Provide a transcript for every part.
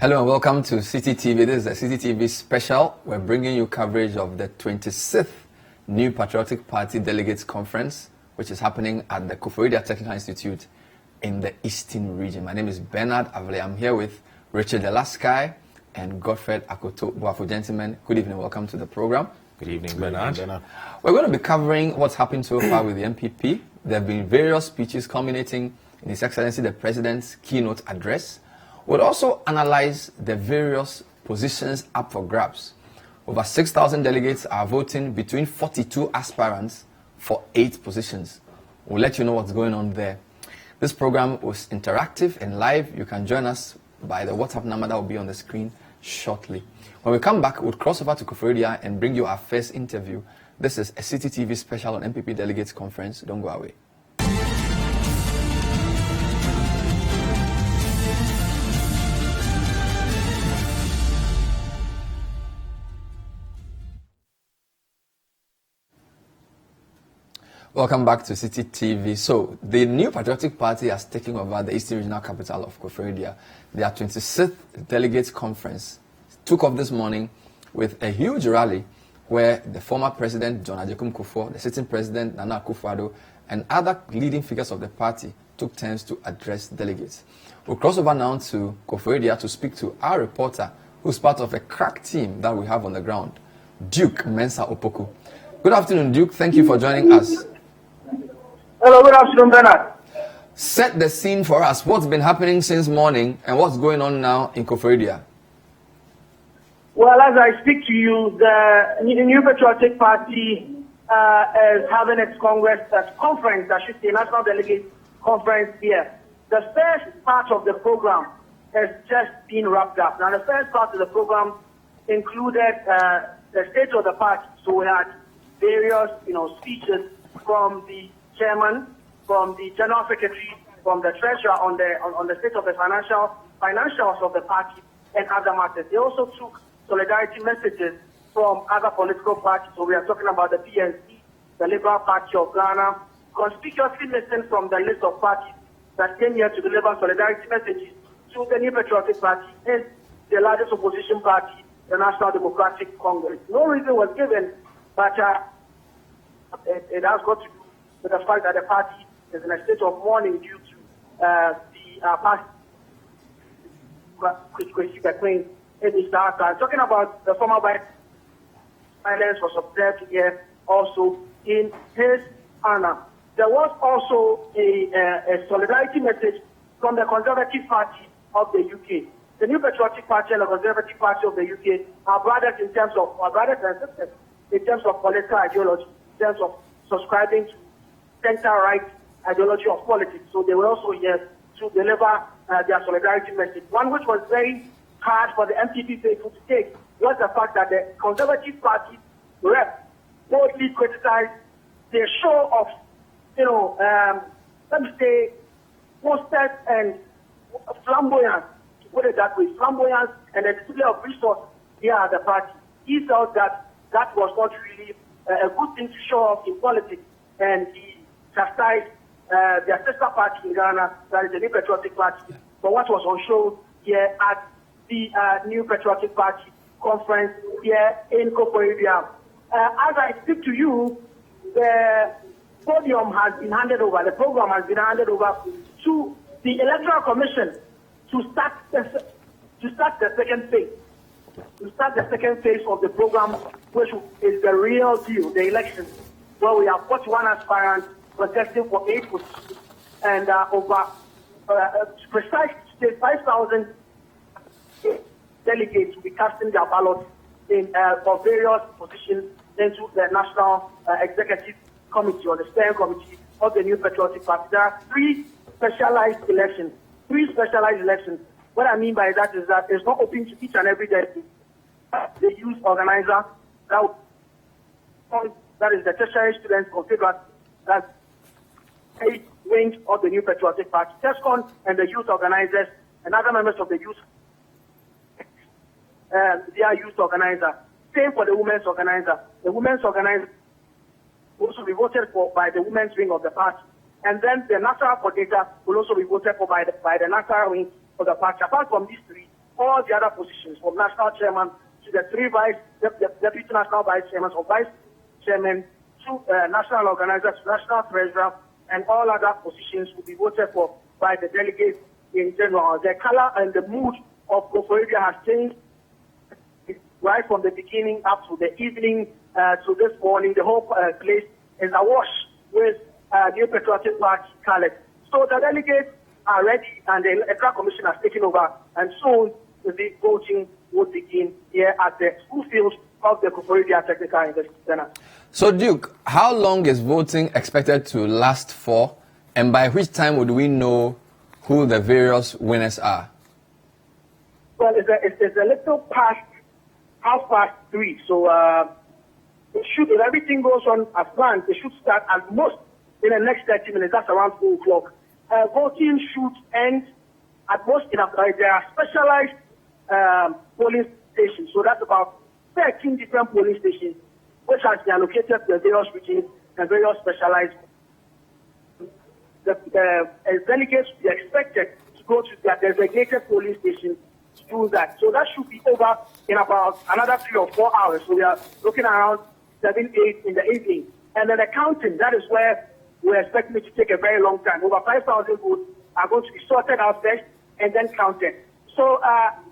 Hello and welcome to City TV. This is the City TV special. We're bringing you coverage of the 26th New Patriotic Party Delegates Conference, which is happening at the Koforidua Technical Institute in the Eastern region. My name is Bernard Avle. I'm here with Richard Dela and Godfred Akoto. Boafo, gentlemen, good evening. Welcome to the program. Good evening, Bernard. We're going to be covering what's happened so far with the NPP. There have been various speeches culminating in His Excellency the President's keynote address. We'll also analyze the various positions up for grabs. Over 6,000 delegates are voting between 42 aspirants for 8 positions. We'll let you know what's going on there. This program was interactive and live. You can join us by the WhatsApp number that will be on the screen shortly. When we come back, we'll cross over to Koforidua and bring you our first interview. This is a City TV special on NPP Delegates Conference. Don't go away. Welcome back to City TV. So, the New Patriotic Party has taken over the Eastern Regional Capital of Koforidua. Their 26th Delegates Conference took off this morning with a huge rally where the former President John Ajekum Kufuor, the sitting President Nana Akufo-Addo, and other leading figures of the party took turns to address delegates. We'll cross over now to Koforidua to speak to our reporter, who's part of a crack team that we have on the ground, Duke Mensa Opoku. Good afternoon, Duke. Thank you for joining us. Hello, good afternoon, Bernard. Set the scene for us. What's been happening since morning and what's going on now in Koforidua? Well, as I speak to you, the New Patriotic Party is having its conference, I should say, National Delegate Conference here. The first part of the program has just been wrapped up. Now, the first part of the program included the state of the party. So we had various, speeches from the chairman, from the general secretary, from the treasurer on the state of the financials of the party and other matters. They also took solidarity messages from other political parties. So we are talking about the PNC, the Liberal Party of Ghana, conspicuously missing from the list of parties that came here to deliver solidarity messages to the New Patriotic Party is the largest opposition party, the National Democratic Congress. No reason was given, but it has got to do with the fact that the party is in a state of mourning due to the past claim in the start. Talking about the former vice silence was observed here also in his honor. There was also a solidarity message from the Conservative Party of the UK. The New Patriotic Party and the Conservative Party of the UK are brothers and sisters in terms of political ideology, in terms of subscribing to center-right ideology of politics. So they were also here to deliver their solidarity message. One which was very hard for the NPP faithful to take was the fact that the Conservative Party rep boldly criticized the show of, let me say, posters and flamboyance, to put it that way, flamboyance and the display of resources here at the party. He felt that that was not really a good thing to show off in politics, and he chastised their sister party in Ghana, that is the New Patriotic Party, for what was on show here at the New Patriotic Party conference here in Koforidua. As I speak to you, the podium has been handed over, the program has been handed over to the Electoral Commission to start the second phase. To start the second phase of the program, which is the real deal, the elections, where we have 41 aspirants contesting for 8 positions, and over precisely 5,000 delegates will be casting their ballots for various positions into the National Executive Committee or the Steering Committee of the New Patriotic Party. There are 3 specialized elections. What I mean by that is that it's not open to each and every delegate. The youth organizer, that is the tertiary students confederate, that's 8 wings of the New Patriotic Party. TESCON and the youth organizers and other members of the youth, they are youth organizer. Same for the women's organizer. The women's organizer will also be voted for by the women's wing of the party. And then the national coordinator will also be voted for by the national wing of the party. Apart from these 3, all the other positions, from national chairman to the three deputy national vice chairmen, or vice chairman, to national organizers, national treasurer, and all other positions will be voted for by the delegates in general. The color and the mood of Koforidua has changed right from the beginning up to the evening to this morning. The whole place is awash with New Patriotic Party colors. So the delegates are ready, and the Electoral Commission has taken over, and soon the voting will begin here at the school field of the Koforidua Technical University Center. So, Duke, how long is voting expected to last for, and by which time would we know who the various winners are? Well, it's a little past 3:30, so it should, if everything goes on as planned, it should start at most in the next 30 minutes. That's around 4 o'clock. Voting should end at most in there are specialized polling stations, so that's about 13 different polling stations which has been allocated to the various regions and various specialized. The delegates will be expected to go to their designated polling stations to do that. So that should be over in about another 3 or 4 hours. So we are looking around 7, 8 in the evening. And then the counting, that is where we're expecting it to take a very long time. Over 5,000 votes are going to be sorted out first and then counted. So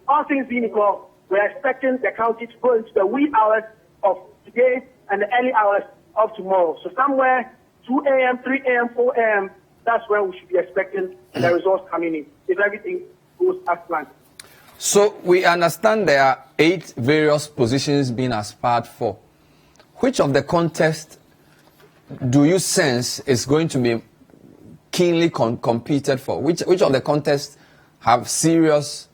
all things being equal, we're expecting the counting to go into the wee hours of today and the early hours of tomorrow. So somewhere 2 a.m., 3 a.m., 4 a.m., that's where we should be expecting the results coming in, if everything goes as planned. So we understand there are 8 various positions being aspired for. Which of the contests do you sense is going to be keenly competed for? Which of the contests have serious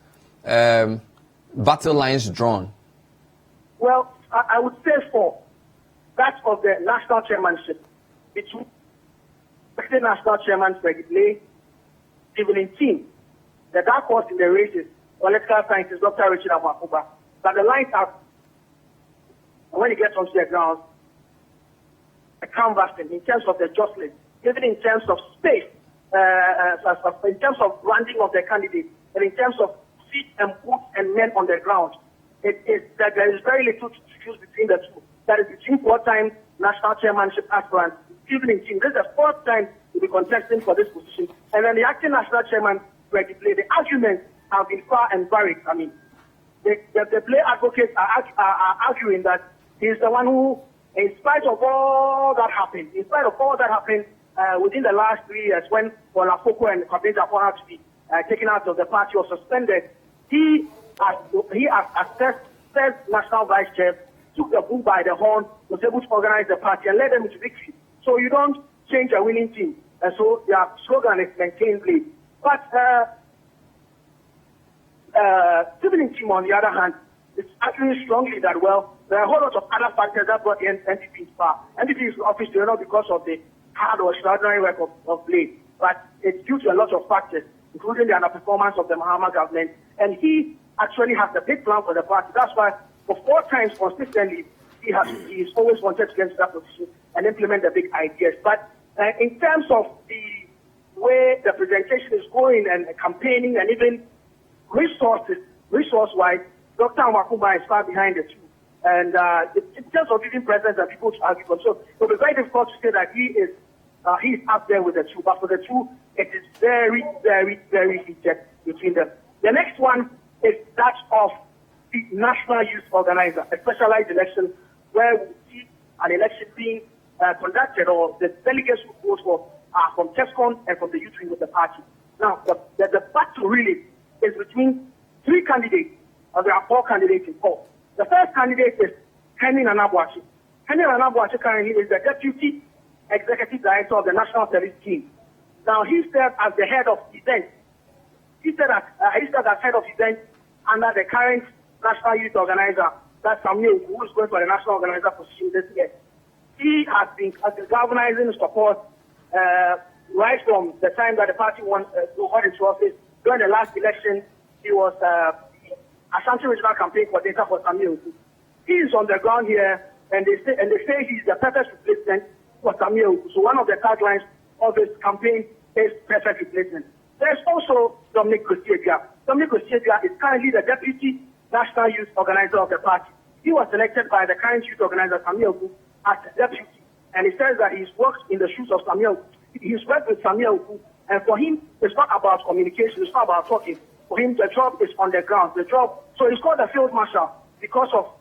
battle lines drawn? Well, I would say for that of the national chairmanship, between the national chairman, Dela, evening team, the dark horse in the race is political scientist Dr. Richard Amakuba. But the lines are, when it gets onto the ground, a canvassing in terms of the jostling, even in terms of space, in terms of branding of the candidates, and in terms of feet and boots and men on the ground, that there is very little to choose between the two. That is between 4-time national chairmanship aspirants, evening team. This is the 4th time to be contesting for this position. And then the acting national chairman, Dela, the arguments have been far and varied. I mean, the play advocates are arguing that he's the one who, in spite of all that happened, within the last 3 years, when Boafo and Koforidua had to be taken out of the party or suspended, he has assessed national vice chair, took the bull by the horn, was able to organize the party and led them into victory. So you don't change a winning team. And so their slogan is maintain lead. But civilian team, on the other hand, is arguing strongly that, well, there are a whole lot of other factors that brought the NPP in power. NPP is office not because of the hard or extraordinary work of late, but it's due to a lot of factors, including the underperformance of the Mahama government. And he actually has a big plan for the party. That's why, for 4 times consistently, he's always wanted to get into that position and implement the big ideas. But in terms of the way the presentation is going and campaigning and even resource-wise, Dr. Amakuba is far behind the two. And in terms of even presence and people to argue for, so it will be very difficult to say that he's up there with the two. But for the two, it is very, very, very heated between them. The next one is that of the National Youth Organizer, a specialized election where we see an election being conducted, or the delegates who vote for are from TESCON and from the youth wing of the party. Now, the battle really is between 3 candidates, or there are 4 candidates in 4. The first candidate is Henry Nanabuachi. Henry Nanabuachi currently is the Deputy Executive Director of the National Service Team. Now, he served as the head of events. He served as head of events under the current National Youth Organizer, that's Samuel, who is going for the National Organizer position this year. He has been galvanizing support right from the time that the party got into office. During the last election, he was Ashanti Regional Campaign Coordinator for Samuel. He is on the ground here, and they say he's the perfect replacement for Samuel. So one of the taglines of his campaign is perfect replacement. There's also Dominic Koforidua. Dominic Koforidua is currently the Deputy National Youth Organizer of the party. He was selected by the current youth organizer, Samuel Oku, as deputy. And he says that he's worked in the shoes of Samuel. He's worked with Samuel Oku. And for him, it's not about communication. It's not about talking. For him, the job is on the ground. So he's called the field marshal because of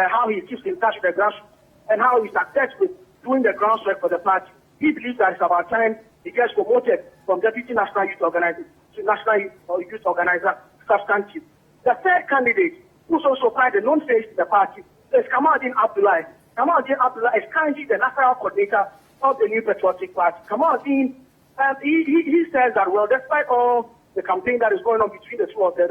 how he keeps in touch with the grassroots and how he's attached with doing the groundwork for the party. He believes that it's about time he gets promoted from Deputy National Youth Organizer to National Youth Organizer substantive. The third candidate, who's also quite a known face in the party, is Kamaldeen Abdullahi. Kamaldeen Abdullahi is currently the national coordinator of the New Patriotic Party. Kamaldeen, he says that, well, despite all the campaign that is going on between the two of them,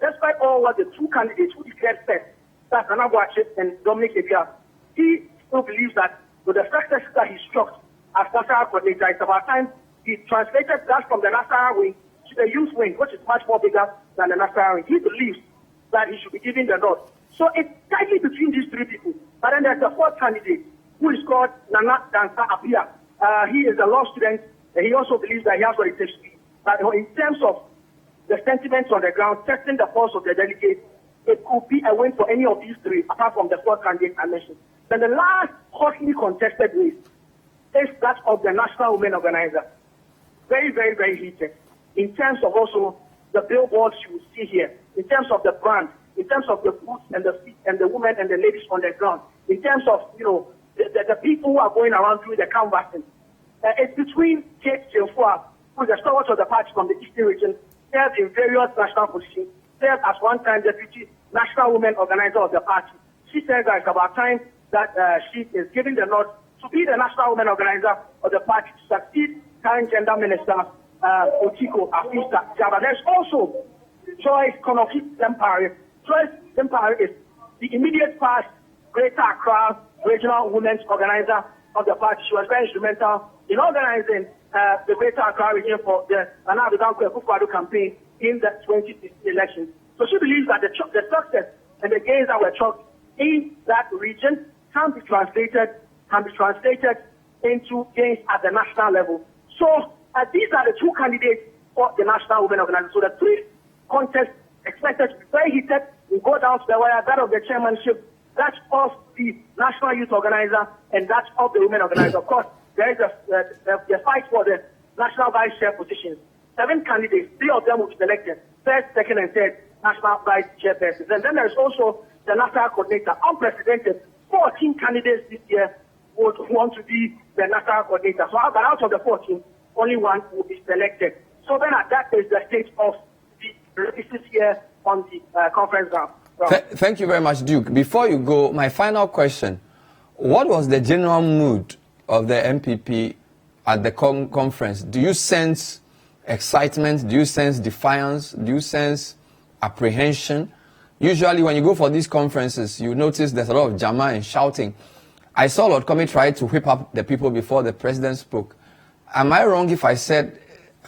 despite all what the two candidates who declared first, that's Nana Boafo and Dominic Koforidua, he still believes that with the success that he struck as national coordinator, it's about time he translated that from the national wing to the youth wing, which is much more bigger than the national wing. He believes that he should be given the nod. So it's tightly between these three people. But then there's the fourth candidate, who is called Nana Dansa Apia. He is a law student, and he also believes that he has what it takes to be. But in terms of the sentiments on the ground, testing the pulse of the delegates, it could be a win for any of these three, apart from the fourth candidate I mentioned. Then the last hotly contested race is that of the National Women Organizer. Very, very, very heated. In terms of also the billboards you will see here, in terms of the brand, in terms of the booths and the feet and the women and the ladies on the ground, in terms of, the people who are going around doing the canvassing. It's between Kate Jemfua, who is the stalwart of the party from the Eastern region, served in various national positions, served as one-time Deputy National Women Organizer of the party. She says that it's about time that she is giving the nod to be the National Women Organizer of the party to succeed current Gender Minister Otiko Afisa Jaba. There's also Joyce Konofi Dempare. Joyce Dempare is the immediate past Greater Accra Regional Women's Organizer of the party. She was very instrumental in organizing the Greater Accra region for the Koforidua campaign in the 2016 election. So she believes that the success and the gains that were chalked in that region can be translated into gains at the national level. So these are the two candidates for the National Women Organization. So the three contests expected to be very heated will go down to the wire, that of the chairmanship, that of the National Youth Organizer, and that of the Women Organizer. Of course, there is the fight for the National Vice Chair positions. 7 candidates, 3 of them will be selected, first, second, and third National Vice Chairpersons. And then there is also the National Coordinator, unprecedented. 14 candidates this year would want to be the National Coordinator. So out of the 14, only one will be selected. So then that is the state of the races here on the conference ground. Thank you very much, Duke. Before you go, my final question. What was the general mood of the NPP at the conference? Do you sense excitement? Do you sense defiance? Do you sense apprehension? Usually when you go for these conferences, you notice there's a lot of jama and shouting. I saw Lord Comey try to whip up the people before the president spoke. Am I wrong if I said,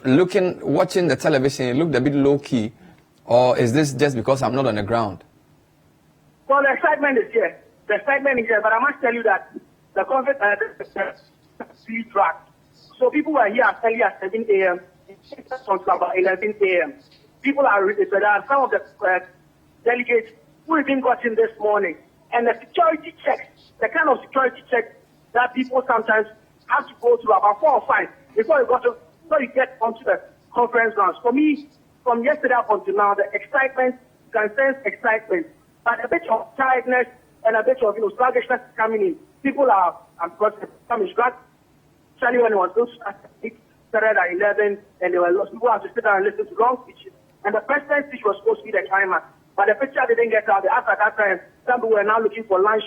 watching the television, it looked a bit low-key, or is this just because I'm not on the ground? Well, the excitement is here. The excitement is here, but I must tell you that the conference is dragged. So people were here as early as 7 a.m. until about 11 a.m. People are ready. So there are some of the delegates who have been gotten this morning. And the security checks, the kind of security checks that people sometimes have to go through, about 4 or 5 before you get onto the conference grounds. For me, from yesterday up until now, the excitement, you can sense excitement, but a bit of tiredness and a bit of sluggishness coming in. People are, because some is drunk. Especially when it was those started at 11 and there were lots of people have to sit down and listen to long speeches. And the president's speech was supposed to be the climax. But the picture didn't get out. After that time, some people were now looking for lunch.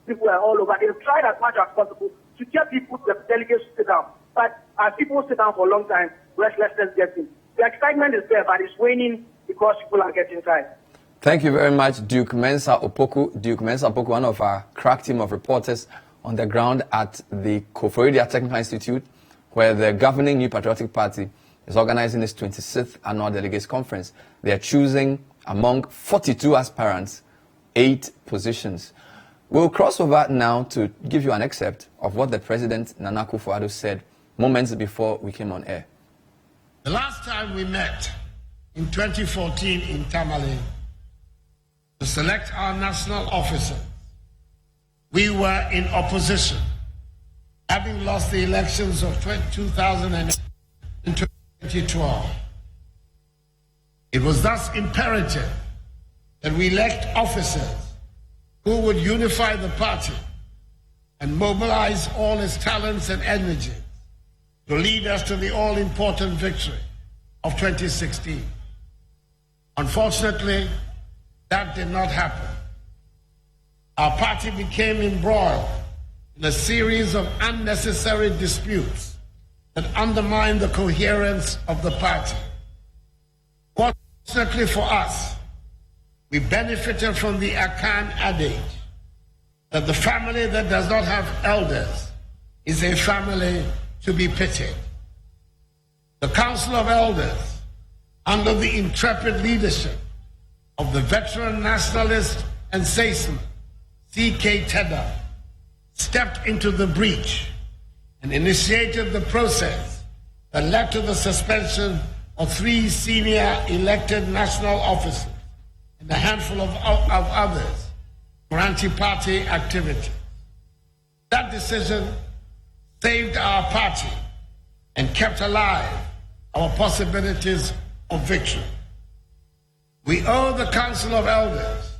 People were all over. They tried as much as possible to get people, the delegates, to sit down. But as people sit down for a long time, restlessness gets in. The excitement is there, but it's waning because people are getting tired. Thank you very much, Duke Mensah Opoku. Duke Mensah Opoku, one of our crack team of reporters on the ground at the Koforidua Technical Institute, where the governing New Patriotic Party is organizing its 26th annual delegates conference. They are choosing among 42 aspirants 8 positions. We'll cross over now to give you an excerpt of what the President Nana Akufo-Addo said moments before we came on air. The last time we met in 2014 in Tamale to select our national officer, we were in opposition, having lost the elections of 2008 and 2012. It was thus imperative that we elect officers who would unify the party and mobilize all its talents and energy to lead us to the all-important victory of 2016. Unfortunately, that did not happen. Our party became embroiled in a series of unnecessary disputes that undermined the coherence of the party. Fortunately for us, we benefited from the Akan adage that the family that does not have elders is a family to be pitied. The Council of Elders, under the intrepid leadership of the veteran nationalist and statesman C.K. Teda, stepped into the breach and initiated the process that led to the suspension of 3 senior elected national officers and a handful of others for anti-party activity. That decision saved our party and kept alive our possibilities of victory. We owe the Council of Elders,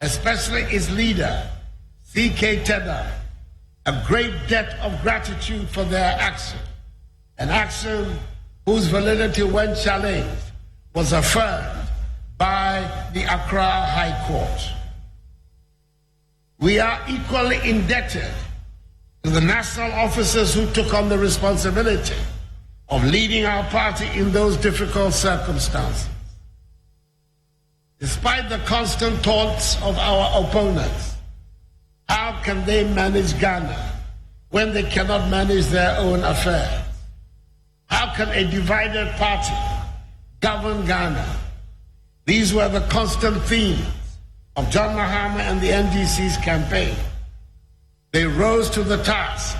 especially its leader, C.K. Teda, a great debt of gratitude for their action, an action whose validity, when challenged, was affirmed by the Accra High Court. We are equally indebted to the national officers who took on the responsibility of leading our party in those difficult circumstances. Despite the constant taunts of our opponents, how can they manage Ghana when they cannot manage their own affairs? How can a divided party govern Ghana? These were the constant themes of John Mahama and the NDC's campaign. They rose to the task,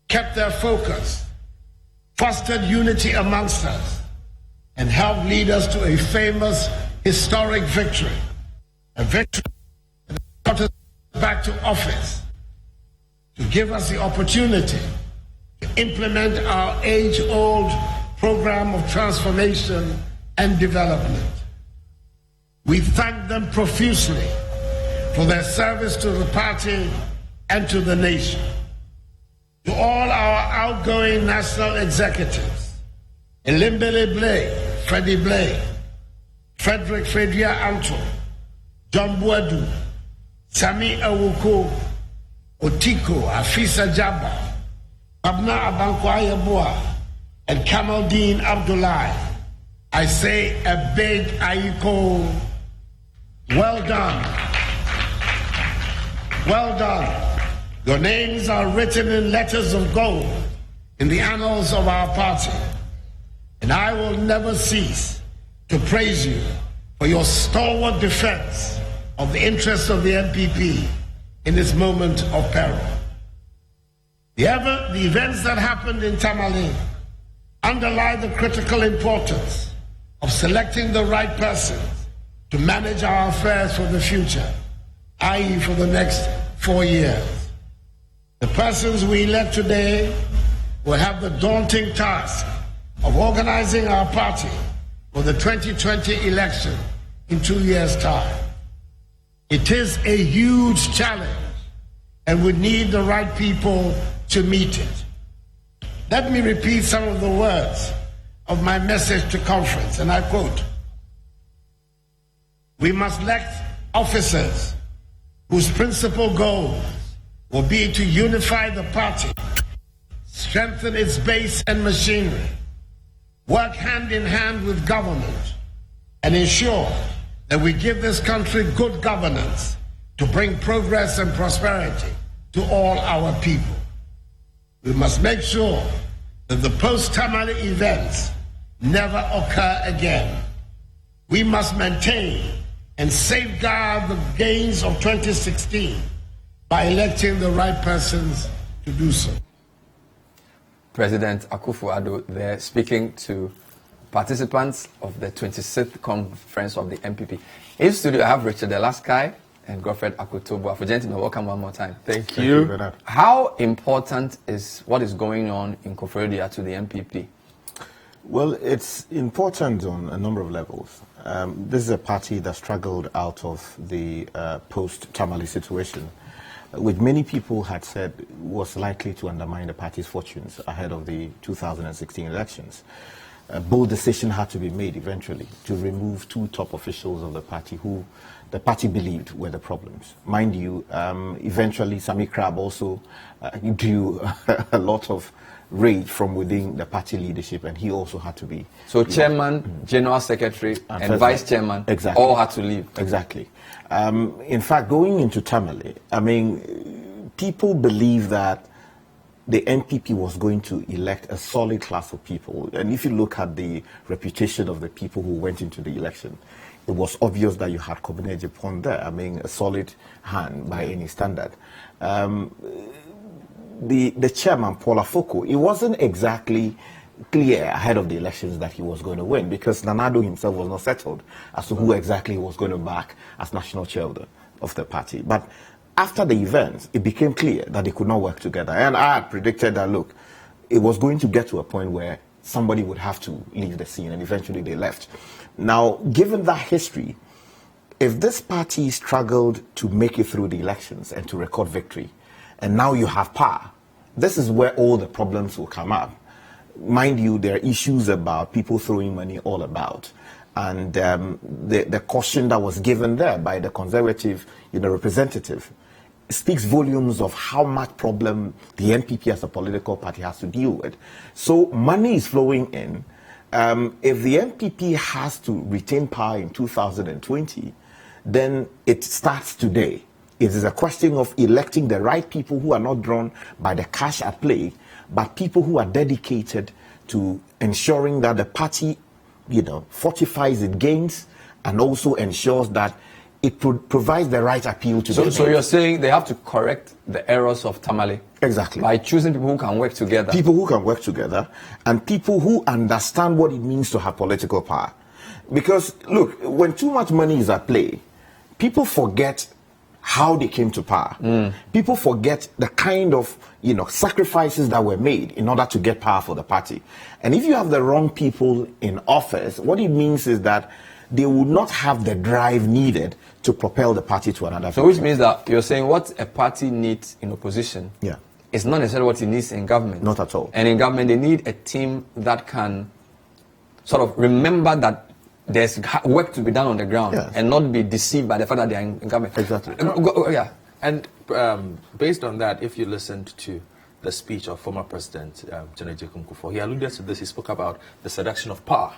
kept their focus, fostered unity amongst us, and helped lead us to a famous historic victory, a victory that brought us back to office to give us the opportunity to implement our age-old program of transformation and development. We thank them profusely for their service to the party and to the nation. To all our outgoing national executives, Elimbele Blay, Freddie Blay, Frederick Fredia Anto, John Buadu, Sami Awuko, Otiko, Afisa Jabba, Abna Abankwaya Boa, and Kamaldeen Abdullahi, I say a big Ayiko, well done. Well done. Your names are written in letters of gold in the annals of our party, and I will never cease to praise you for your stalwart defense of the interests of the NPP in this moment of peril. The events that happened in Tamale underlie the critical importance of selecting the right persons to manage our affairs for the future, i.e. for the next 4 years. The persons we elect today will have the daunting task of organizing our party for the 2020 election in 2 years' time. It is a huge challenge, and we need the right people to meet it. Let me repeat some of the words of my message to conference, and I quote, "We must elect officers whose principal goals will be to unify the party, strengthen its base and machinery, work hand in hand with government, and ensure that we give this country good governance to bring progress and prosperity to all our people. We must make sure that the post-Tamale events never occur again. We must maintain and safeguard the gains of 2016 by electing the right persons to do so." President Akufo-Addo there speaking to participants of the 26th conference of the NPP. In studio, I have Richard Dela and Godfred Akoto. Boafo, gentlemen, welcome one more time. Thank you. How important is what is going on in Koforidua to the NPP? Well, it's important on a number of levels. This is a party that struggled out of the post-Tamale situation, which many people had said was likely to undermine the party's fortunes ahead of the 2016 elections. A bold decision had to be made eventually to remove two top officials of the party who the party believed were the problems. Mind you, eventually Sami Crab also drew a lot of rage from within the party leadership, and he also had to be... So chairman, general secretary, and vice chairman all had to leave. Exactly. In fact, going into Tamale, I mean, people believe that the NPP was going to elect a solid class of people. And if you look at the reputation of the people who went into the election, it was obvious that you had Kobene Japan there. I mean, a solid hand by any standard. The chairman, Paul Afoko, it wasn't exactly clear ahead of the elections that he was going to win, because Nanado himself was not settled as to who exactly he was going to back as national chair of the party. But after the events, it became clear that they could not work together. And I had predicted that, look, it was going to get to a point where somebody would have to leave the scene, and eventually they left. Now, given that history, if this party struggled to make it through the elections and to record victory, and now you have power, this is where all the problems will come up. Mind you, there are issues about people throwing money all about. And the caution that was given there by the Conservative representative speaks volumes of how much problem the NPP as a political party has to deal with. So money is flowing in. If the NPP has to retain power in 2020, then it starts today. It is a question of electing the right people who are not drawn by the cash at play, but people who are dedicated to ensuring that the party, fortifies its gains and also ensures that it provides the right appeal to So you're saying they have to correct the errors of Tamale? Exactly. By choosing people who can work together? People who can work together and people who understand what it means to have political power. Because, look, when too much money is at play, people forget how they came to power. People forget the kind of sacrifices that were made in order to get power for the party. And if you have the wrong people in office, what it means is that they will not have the drive needed to propel the party to another. So which means that you're saying what a party needs in opposition is not necessarily what it needs in government. Not at all. And in government, they need a team that can sort of remember that there's work to be done on the ground and not be deceived by the fact that they are in government. Exactly. And based on that, if you listened to the speech of former President General Jacob Koforidua, he alluded to this. He spoke about the seduction of power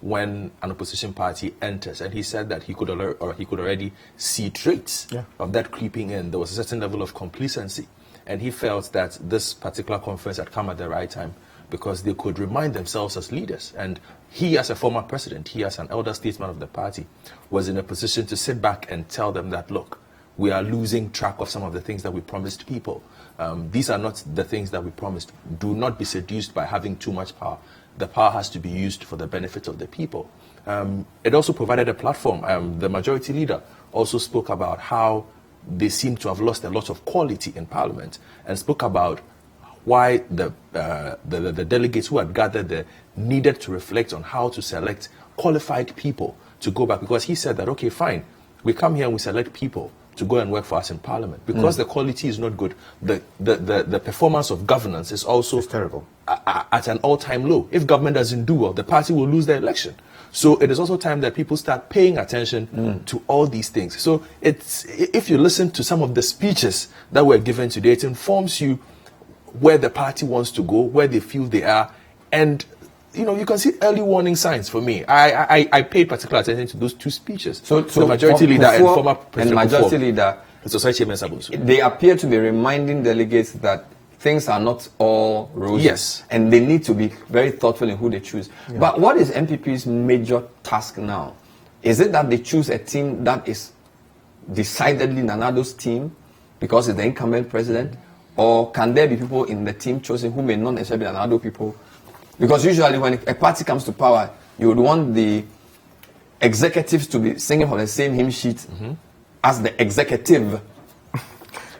when an opposition party enters, and he said that he could already see traits of that creeping in. There was a certain level of complacency, and he felt that this particular conference had come at the right time because they could remind themselves as leaders. And he, as a former president, he as an elder statesman of the party, was in a position to sit back and tell them that, look, we are losing track of some of the things that we promised people. These are not the things that we promised. Do not be seduced by having too much power. The power has to be used for the benefit of the people. It also provided a platform. The majority leader also spoke about how they seem to have lost a lot of quality in Parliament, and spoke about why the delegates who had gathered there needed to reflect on how to select qualified people to go back. Because he said that, okay, fine, we come here and we select people to go and work for us in Parliament. Because the quality is not good, the performance of governance is also terrible, at an all-time low. If government doesn't do well, the party will lose the election. So it is also time that people start paying attention to all these things. So if you listen to some of the speeches that were given today, it informs you where the party wants to go, where they feel they are, and you can see early warning signs for me. I paid particular attention to those two speeches. So the majority leader and former president and majority leader, they appear to be reminding delegates that things are not all rosy. Yes. And they need to be very thoughtful in who they choose. Yeah. But what is NPP's major task now? Is it that they choose a team that is decidedly Nanado's team because it's the incumbent president? Or can there be people in the team chosen who may not necessarily be Nanado people? Because usually when a party comes to power, you would want the executives to be singing from the same hymn sheet as the executive.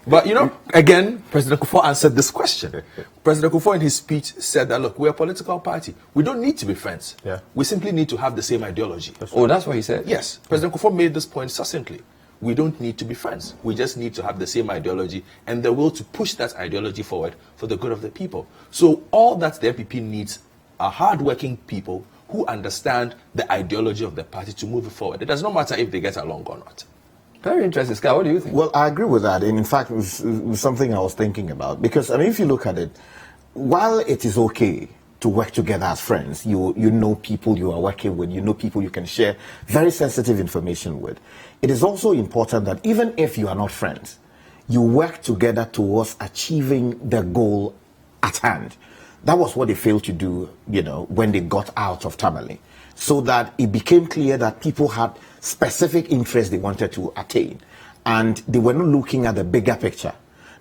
But, you know, again, President Kufuor answered this question. President Kufuor in his speech said that, look, we're a political party. We don't need to be friends. Yeah. We simply need to have the same ideology. Oh, that's what he said? Yes. President Kufuor made this point succinctly. We don't need to be friends. We just need to have the same ideology and the will to push that ideology forward for the good of the people. So all that the NPP needs are hardworking people who understand the ideology of the party to move it forward. It does not matter if they get along or not. Very interesting. Sky, what do you think? Well, I agree with that. And in fact, it was something I was thinking about. Because, I mean, if you look at it, while it is okay to work together as friends, you know people you are working with, you know people you can share very sensitive information with. It is also important that even if you are not friends, you work together towards achieving the goal at hand. That was what they failed to do, you know, when they got out of Tamale. So that it became clear that people had specific interests they wanted to attain. And they were not looking at the bigger picture.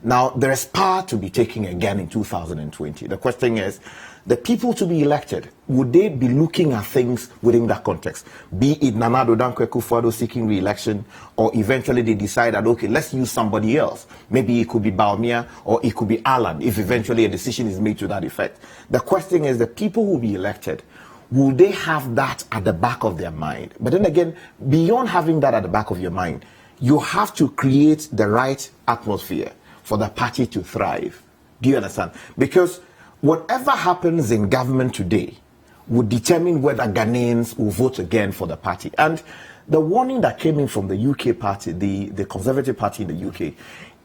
Now, there is power to be taken again in 2020. The question is, the people to be elected, would they be looking at things within that context? Be it Nana Addo Dankwa Akufo-Addo seeking re-election, or eventually they decide that, okay, let's use somebody else. Maybe it could be Baumia, or it could be Alan, if eventually a decision is made to that effect. The question is, the people who will be elected, will they have that at the back of their mind? But then again, beyond having that at the back of your mind, you have to create the right atmosphere for the party to thrive. Do you understand? Because whatever happens in government today would determine whether Ghanaians will vote again for the party. And the warning that came in from the UK party, the Conservative Party in the UK,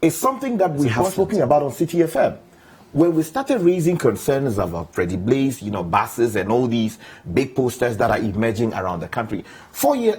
is something that we have spoken about on City FM. When we started raising concerns about Freddie Blaze, you know, buses and all these big posters that are emerging around the country. 4 years,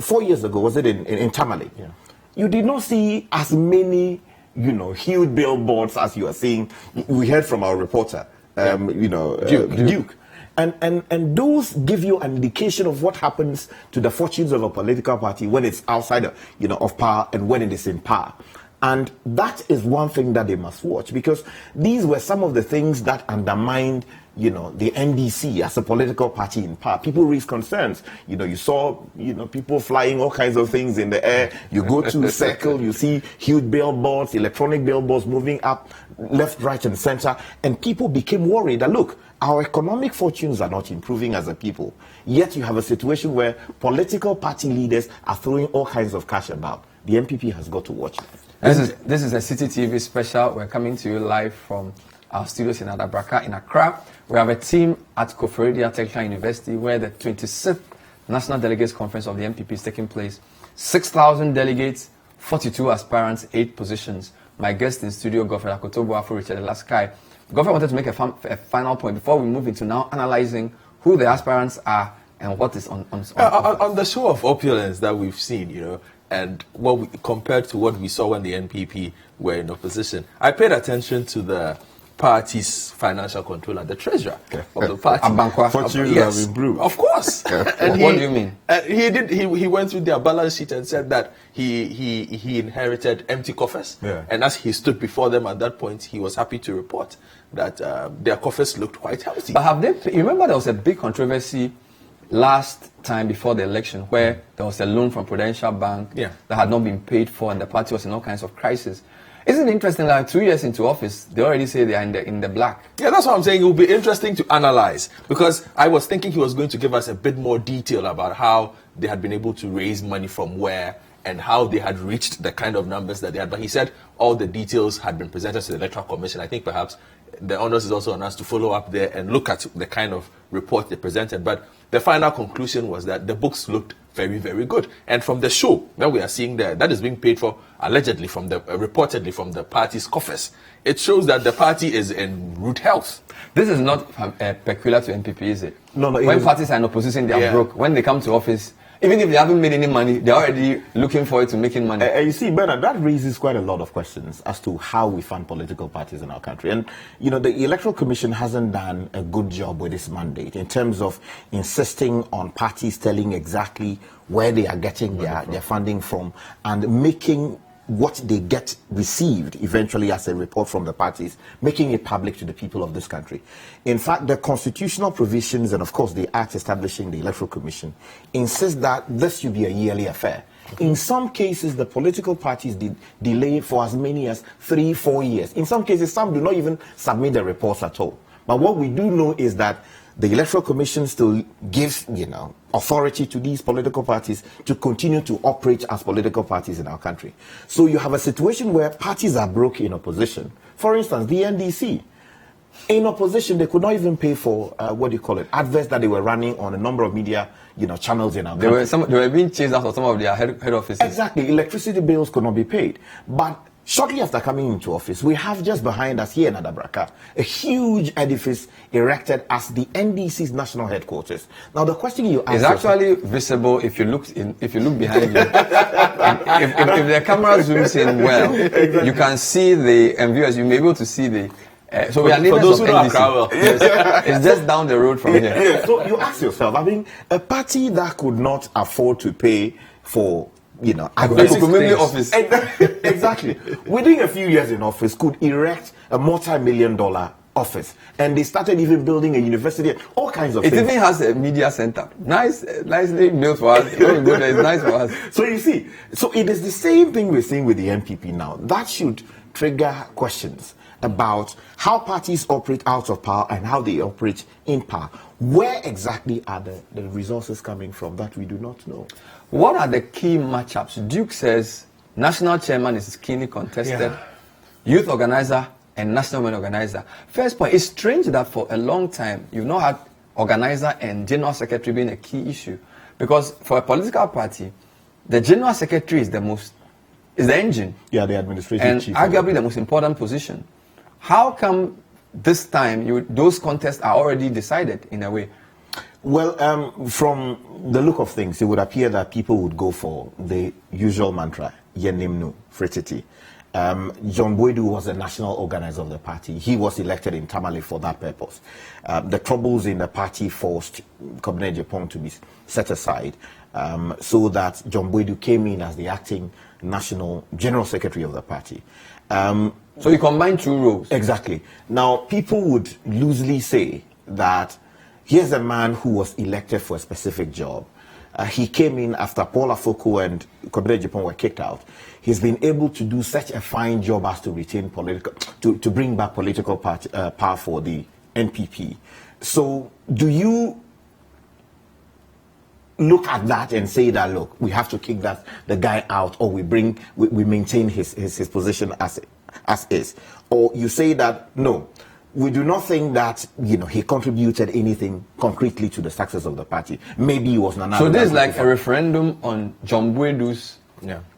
4 years ago, was it in Tamale? Yeah. You did not see as many, you know, huge billboards as you are seeing. We heard from our reporter, Duke. And those give you an indication of what happens to the fortunes of a political party when it's outside of power and when it is in power. And that is one thing that they must watch, because these were some of the things that undermined, you know, the NDC as a political party in power. People raised concerns. You know, you saw, you know, people flying all kinds of things in the air. You go to Circle, you see huge billboards, electronic billboards moving up left, right, and center. And people became worried that, look, our economic fortunes are not improving as a people. Yet you have a situation where political party leaders are throwing all kinds of cash about. The NPP has got to watch it. This is a City TV special. We're coming to you live from our studios in Adabraka in Accra. We have a team at Koforidua Technical University where the 26th National Delegates Conference of the NPP is taking place. 6,000 delegates, 42 aspirants, 8 positions. My guest in studio, Godfred, Akoto, Boafo, Richard, Dela. Godfred wanted to make a final point before we move into now analyzing who the aspirants are and what is on the show of opulence that we've seen, you know, and compared to what we saw when the NPP were in opposition, I paid attention to the party's financial controller, the treasurer of the party. Yes, improved. Of course. And what do you mean? He went through their balance sheet and said that he inherited empty coffers. Yeah. And as he stood before them at that point, he was happy to report that their coffers looked quite healthy. But you remember there was a big controversy last time before the election where there was a loan from Prudential Bank that had not been paid for and the party was in all kinds of crisis. Isn't it interesting that 2 years into office, they already say they are in the black? Yeah, that's what I'm saying. It will be interesting to analyze, because I was thinking he was going to give us a bit more detail about how they had been able to raise money from where and how they had reached the kind of numbers that they had. But he said all the details had been presented to the Electoral Commission. I think perhaps the onus is also on us to follow up there and look at the kind of report they presented. But the final conclusion was that the books looked very, very good. And from the show that we are seeing there, that is being paid for allegedly reportedly from the party's coffers, it shows that the party is in root health. This is not peculiar to NPP, is it? No. When parties are in opposition, they are broke. When they come to office, even if they haven't made any money, they're already looking forward to making money. You see, Bernard, that raises quite a lot of questions as to how we fund political parties in our country. And, you know, the Electoral Commission hasn't done a good job with its mandate in terms of insisting on parties telling exactly where they are getting their funding from and making what they get received eventually as a report from the parties, making it public to the people of this country. In fact, the constitutional provisions and, of course, the act establishing the Electoral Commission insist that this should be a yearly affair. In some cases, the political parties delay for as many as 3-4 years. In some cases, some do not even submit the reports at all. But what we do know is that the Electoral Commission still gives, authority to these political parties to continue to operate as political parties in our country. So you have a situation where parties are broke in opposition. For instance, the NDC. In opposition, they could not even pay for, adverts that they were running on a number of media, channels in our country. They were being chased out of some of their head offices. Exactly. Electricity bills could not be paid. But shortly after coming into office, we have just behind us here in Adabraka a huge edifice erected as the NDC's national headquarters. Now, the question you ask is actually visible if you look behind you. if the camera zooms in well, exactly. You can see and viewers, you may be able to see the. So we are leaders of NDC. Yes. It's just down the road from here. Yeah. So you ask yourself, a party that could not afford to pay for office. Exactly. Within a few years in office, could erect a multi-million-dollar office, and they started even building a university, all kinds of things. It even has a media center. Nicely built for us. It's nice for us. So you see, so it is the same thing we're seeing with the NPP now. That should trigger questions about how parties operate out of power and how they operate in power. Where exactly are the resources coming from? That we do not know. What are the key matchups? Duke says national chairman is keenly contested, youth organizer and national women organizer. First point, it's strange that for a long time you've not had organizer and general secretary being a key issue, because for a political party, the general secretary is the engine. Yeah, the administrative and chief. And arguably the most important position. How come this time those contests are already decided in a way? Well, from the look of things, it would appear that people would go for the usual mantra, Yenimnu, Frititi. John Boadu was the national organizer of the party. He was elected in Tamale for that purpose. The troubles in the party forced Kobne Jepong to be set aside, so that John Boadu came in as the acting national general secretary of the party. So you combine two roles. Exactly. Now, people would loosely say that here's a man who was elected for a specific job. He came in after Paul Afoko and Kobne Jepong were kicked out. He's been able to do such a fine job as to retain to bring back political power for the NPP. So, do you look at that and say that, look, we have to kick the guy out, or we maintain his position as is? Or you say that, no, we do not think that he contributed anything concretely to the success of the party. Maybe he was Nana. So this is like a referendum on John Boadu's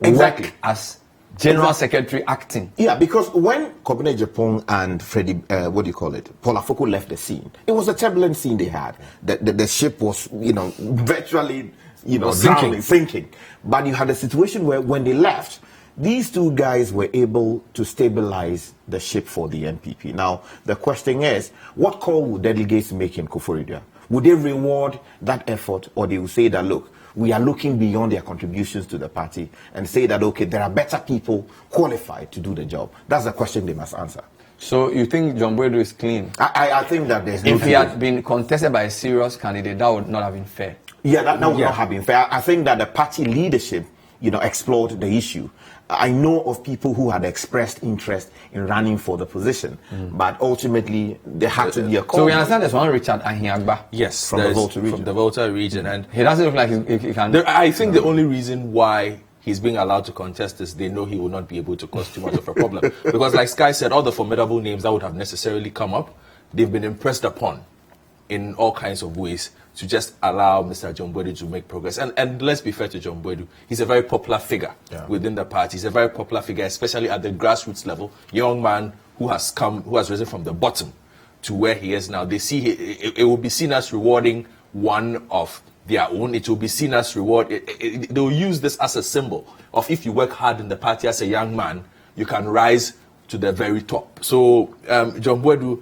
exactly as general secretary acting. Yeah, because when Kobne Jepong and Paul Afoko left the scene, it was a turbulent scene they had. The ship was virtually sinking. But you had a situation where when they left, these two guys were able to stabilize the ship for the NPP. Now, the question is, what call would delegates make in Koforidua? Would they reward that effort, or they will say that, look, we are looking beyond their contributions to the party and say that, okay, there are better people qualified to do the job? That's the question they must answer. So you think John Boadu is clean? I think that there's if he had been contested by a serious candidate, that would not have been fair. Yeah, that would not have been fair. I think that the party leadership, explored the issue. I know of people who had expressed interest in running for the position, but ultimately there had to be a call. So we understand there's one Richard Ahiagba. Yes, from the Volta region. From the Volta region, and he doesn't look like he can. I think the only reason why he's being allowed to contest is they know he will not be able to cause too much of a problem, because, like Sky said, all the formidable names that would have necessarily come up, they've been impressed upon in all kinds of ways to just allow Mr. John Boadu to make progress. And let's be fair to John Boadu, he's a very popular figure within the party. He's a very popular figure, especially at the grassroots level. Young man who has risen from the bottom to where he is now. They see it will be seen as rewarding one of their own. It will be seen as reward. They will use this as a symbol of, if you work hard in the party as a young man, you can rise to the very top. So John Boadu,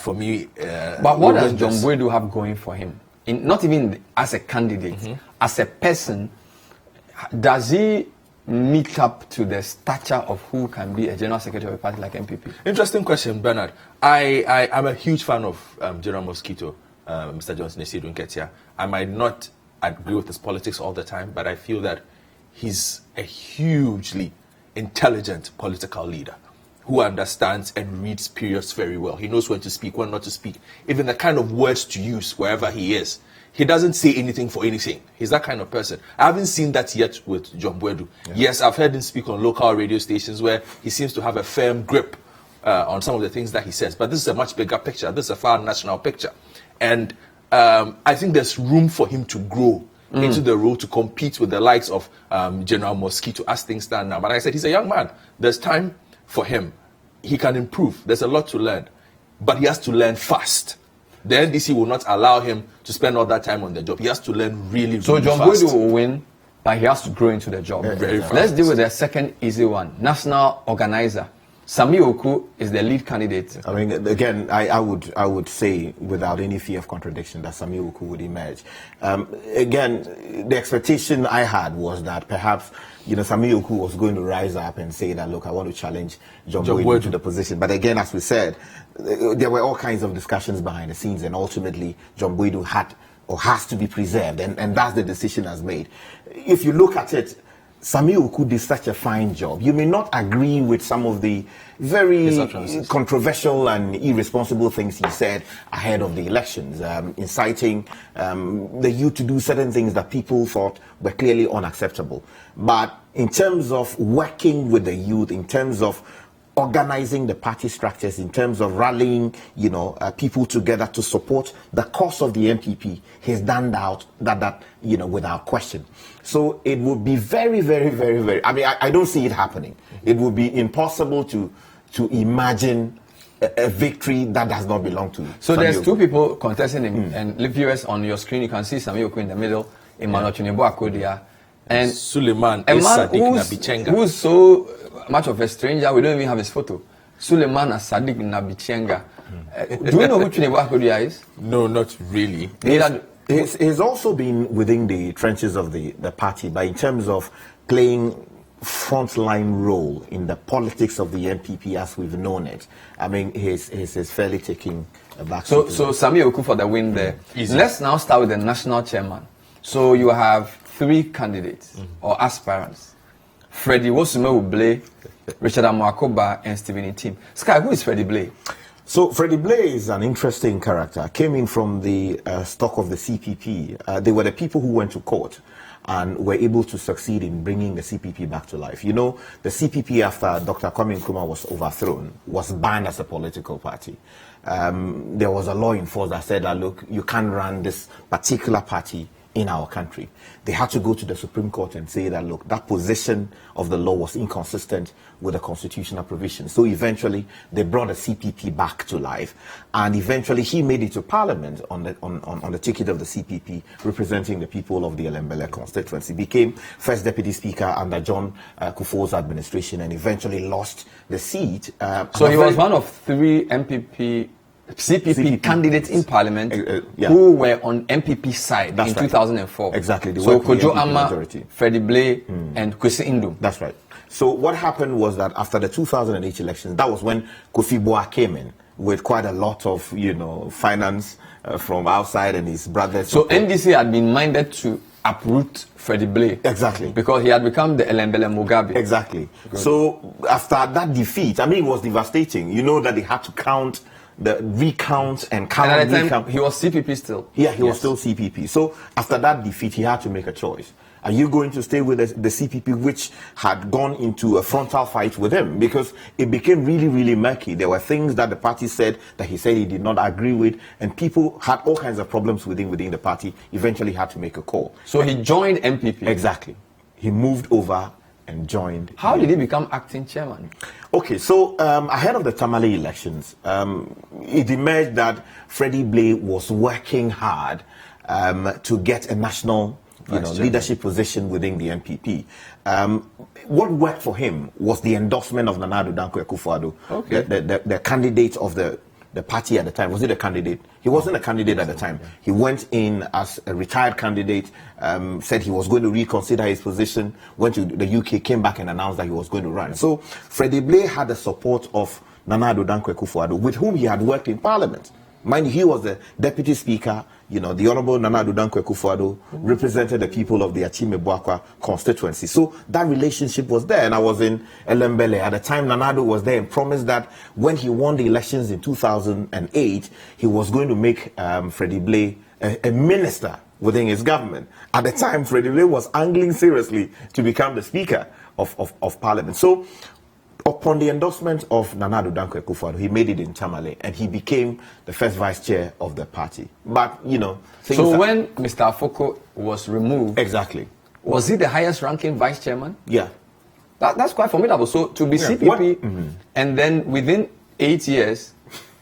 for me... but what does John Boadu have going for him? Not even as a candidate, as a person, does he meet up to the stature of who can be a general secretary of a party like NPP? Interesting question, Bernard. I'm a huge fan of General Mosquito, Mr. Johnson Esidu Nketia. I might not agree with his politics all the time, but I feel that he's a hugely intelligent political leader who understands and reads periods very well. He knows when to speak, when not to speak, even the kind of words to use wherever he is. He doesn't say anything for anything. He's that kind of person. I haven't seen that yet with John Boedu. Yeah. Yes, I've heard him speak on local radio stations where he seems to have a firm grip on some of the things that he says. But this is a much bigger picture. This is a far national picture. And I think there's room for him to grow into the role to compete with the likes of General Mosquito as things stand now. But like I said, he's a young man. There's time for him. He can improve. There's a lot to learn. But he has to learn fast. The NDC will not allow him to spend all that time on the job. He has to learn really, so really John fast. Boedu will win, but he has to grow into the job. Very fast. Let's deal with the second easy one. National organizer. Sami Oku is the lead candidate. I mean, again, I would say without any fear of contradiction that Sami Oku would emerge. Again, the expectation I had was that perhaps, Sami Oku was going to rise up and say that, look, I want to challenge John Boedu to the position. But again, as we said, there were all kinds of discussions behind the scenes, and ultimately John Boedu had or has to be preserved, and that's the decision as made. If you look at it, Sami Oku did such a fine job. You may not agree with some of the very controversial and irresponsible things he said ahead of the elections, inciting the youth to do certain things that people thought were clearly unacceptable. But in terms of working with the youth, in terms of organizing the party structures, in terms of rallying, people together to support the cause of the NPP, he's done that without question. So it would be very, very, very, very, I mean, I don't see it happening. It would be impossible to imagine a victory that does not belong to So Sami there's Oku. two people contesting him, and viewers on your screen, you can see Sami Oku in the middle, Emmanuel Chunebo Akodia, and Suleiman a man Sadiq who's so much of a stranger, we don't even have his photo. Suleiman Sadiq Nabichenga. Do you know who Chunebo Akodia is? No, not really. He's also been within the trenches of the party, but in terms of playing frontline role in the politics of the NPP as we've known it, I mean, he's fairly taking a back seat. So Sami Oku for the win there. Easy. Let's now start with the national chairman. So you have three candidates or aspirants. Freddie Wosume-Uble, Richard Amoakoba, and Stephen Itim. Sky, who is Freddie Blay? So Freddie Blay is an interesting character. Came in from the stock of the CPP. They were the people who went to court and were able to succeed in bringing the CPP back to life. The CPP, after Dr. Kwame Nkrumah was overthrown, was banned as a political party. There was a law enforced that said that, look, you can't run this particular party in our country. They had to go to the Supreme Court and say that, look, that position of the law was inconsistent with the constitutional provision. So eventually, they brought the CPP back to life, and eventually he made it to Parliament on the ticket of the CPP, representing the people of the Elembele constituency. Became first deputy speaker under John Kufuor's administration, and eventually lost the seat. So he was one of three CPP candidates in Parliament who were on MPP side in 2004. Exactly. So Kojo Ama, Freddie Blay, and Kwesi Indum. That's right. So what happened was that after the 2008 elections, that was when Kofi Boa came in with quite a lot of, finance from outside and his brothers. So NDC had been minded to uproot Freddie Blay. Exactly. Because he had become the Elembele Mugabe. Exactly. Good. So after that defeat, I mean, it was devastating. You know that they had to count the recount and count. And at the time, he was CPP still. Yeah, he was still CPP. So after that defeat, he had to make a choice. Are you going to stay with the CPP, which had gone into a frontal fight with him? Because it became really, really murky. There were things that the party said that he said he did not agree with, and people had all kinds of problems within the party. Eventually had to make a call. So he joined MPP. Exactly. He moved over and joined. How did he become acting chairman? Okay, so ahead of the Tamale elections, it emerged that Freddie Blay was working hard to get a national leadership position within the NPP. What worked for him was the endorsement of Nana Addo Dankwa Akufo-Addo, the candidate of the the party at the time. Was it a candidate? He wasn't a candidate at the time. He went in as a retired candidate, said he was going to reconsider his position, went to the UK, came back and announced that he was going to run. So Freddie Blay had the support of Nana Addo Dankwa Akufo-Addo, with whom he had worked in Parliament. Mind you, he was the Deputy Speaker. You know, the Honourable Nana Addo Dankwa Akufo-Addo represented the people of the Achime-Boakwa constituency. So that relationship was there. And I was in Elembele. At the time, Nana Addo was there and promised that when he won the elections in 2008, he was going to make Freddie Blay a minister within his government. At the time, Freddie Blay was angling seriously to become the Speaker of Parliament. So upon the endorsement of Nana Addo Dankwa Akufo-Addo, he made it in Tamale, and he became the first vice chair of the party. But, you know... So when Mr. Afoko was removed... Exactly. Was he the highest ranking vice chairman? Yeah. That's quite formidable. So to be CPP, and then within 8 years,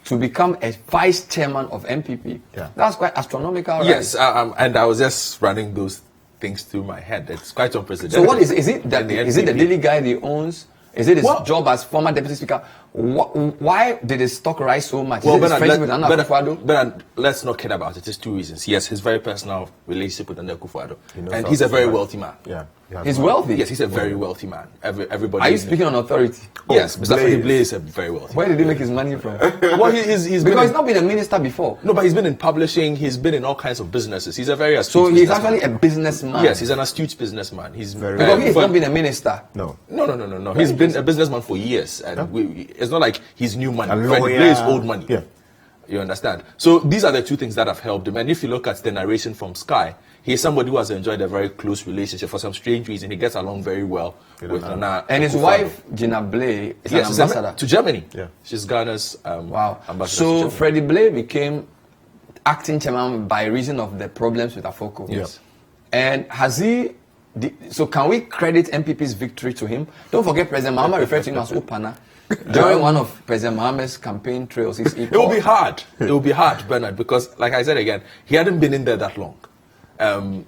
to become a vice chairman of NPP, that's quite astronomical. Right? Yes, and I was just running those things through my head. It's quite unprecedented. So what is it that is it the daily guy he owns? Is it his job as former deputy speaker? Why did his stock rise so much? Well, but let's not kid about it. There's two reasons. Yes, his very personal relationship with Nana Akufo-Addo, and he's a very wealthy man. Yeah, he's wealthy. Yes, he's a very wealthy man. Everybody. Are you speaking on authority? Yes, Mr. Freddie Blay is a very wealthy. Where did he make his money from? Well, he's not been a minister before. No, but he's been in publishing. He's been in all kinds of businesses. He's a very astute. So he's actually a businessman. Yes, he's an astute businessman. He's very. Because he's not been a minister. No. He's been a businessman for years, and it's not like he's new money. Freddie Blay is old money. Yeah. You understand? So these are the two things that have helped him. And if you look at the narration from Sky, he's somebody who has enjoyed a very close relationship. For some strange reason, he gets along very well with Nana. And his wife, Gina Blay, is an ambassador to Germany. Yeah. She's Ghana's ambassador. So Freddie Blay became acting chairman by reason of the problems with Afoko. Yes. And has he... So can we credit NPP's victory to him? Don't forget President Mahama referred to him as Opana. During one of President Mohammed's campaign trails, it will be hard. It will be hard, Bernard, because, like I said again, he hadn't been in there that long.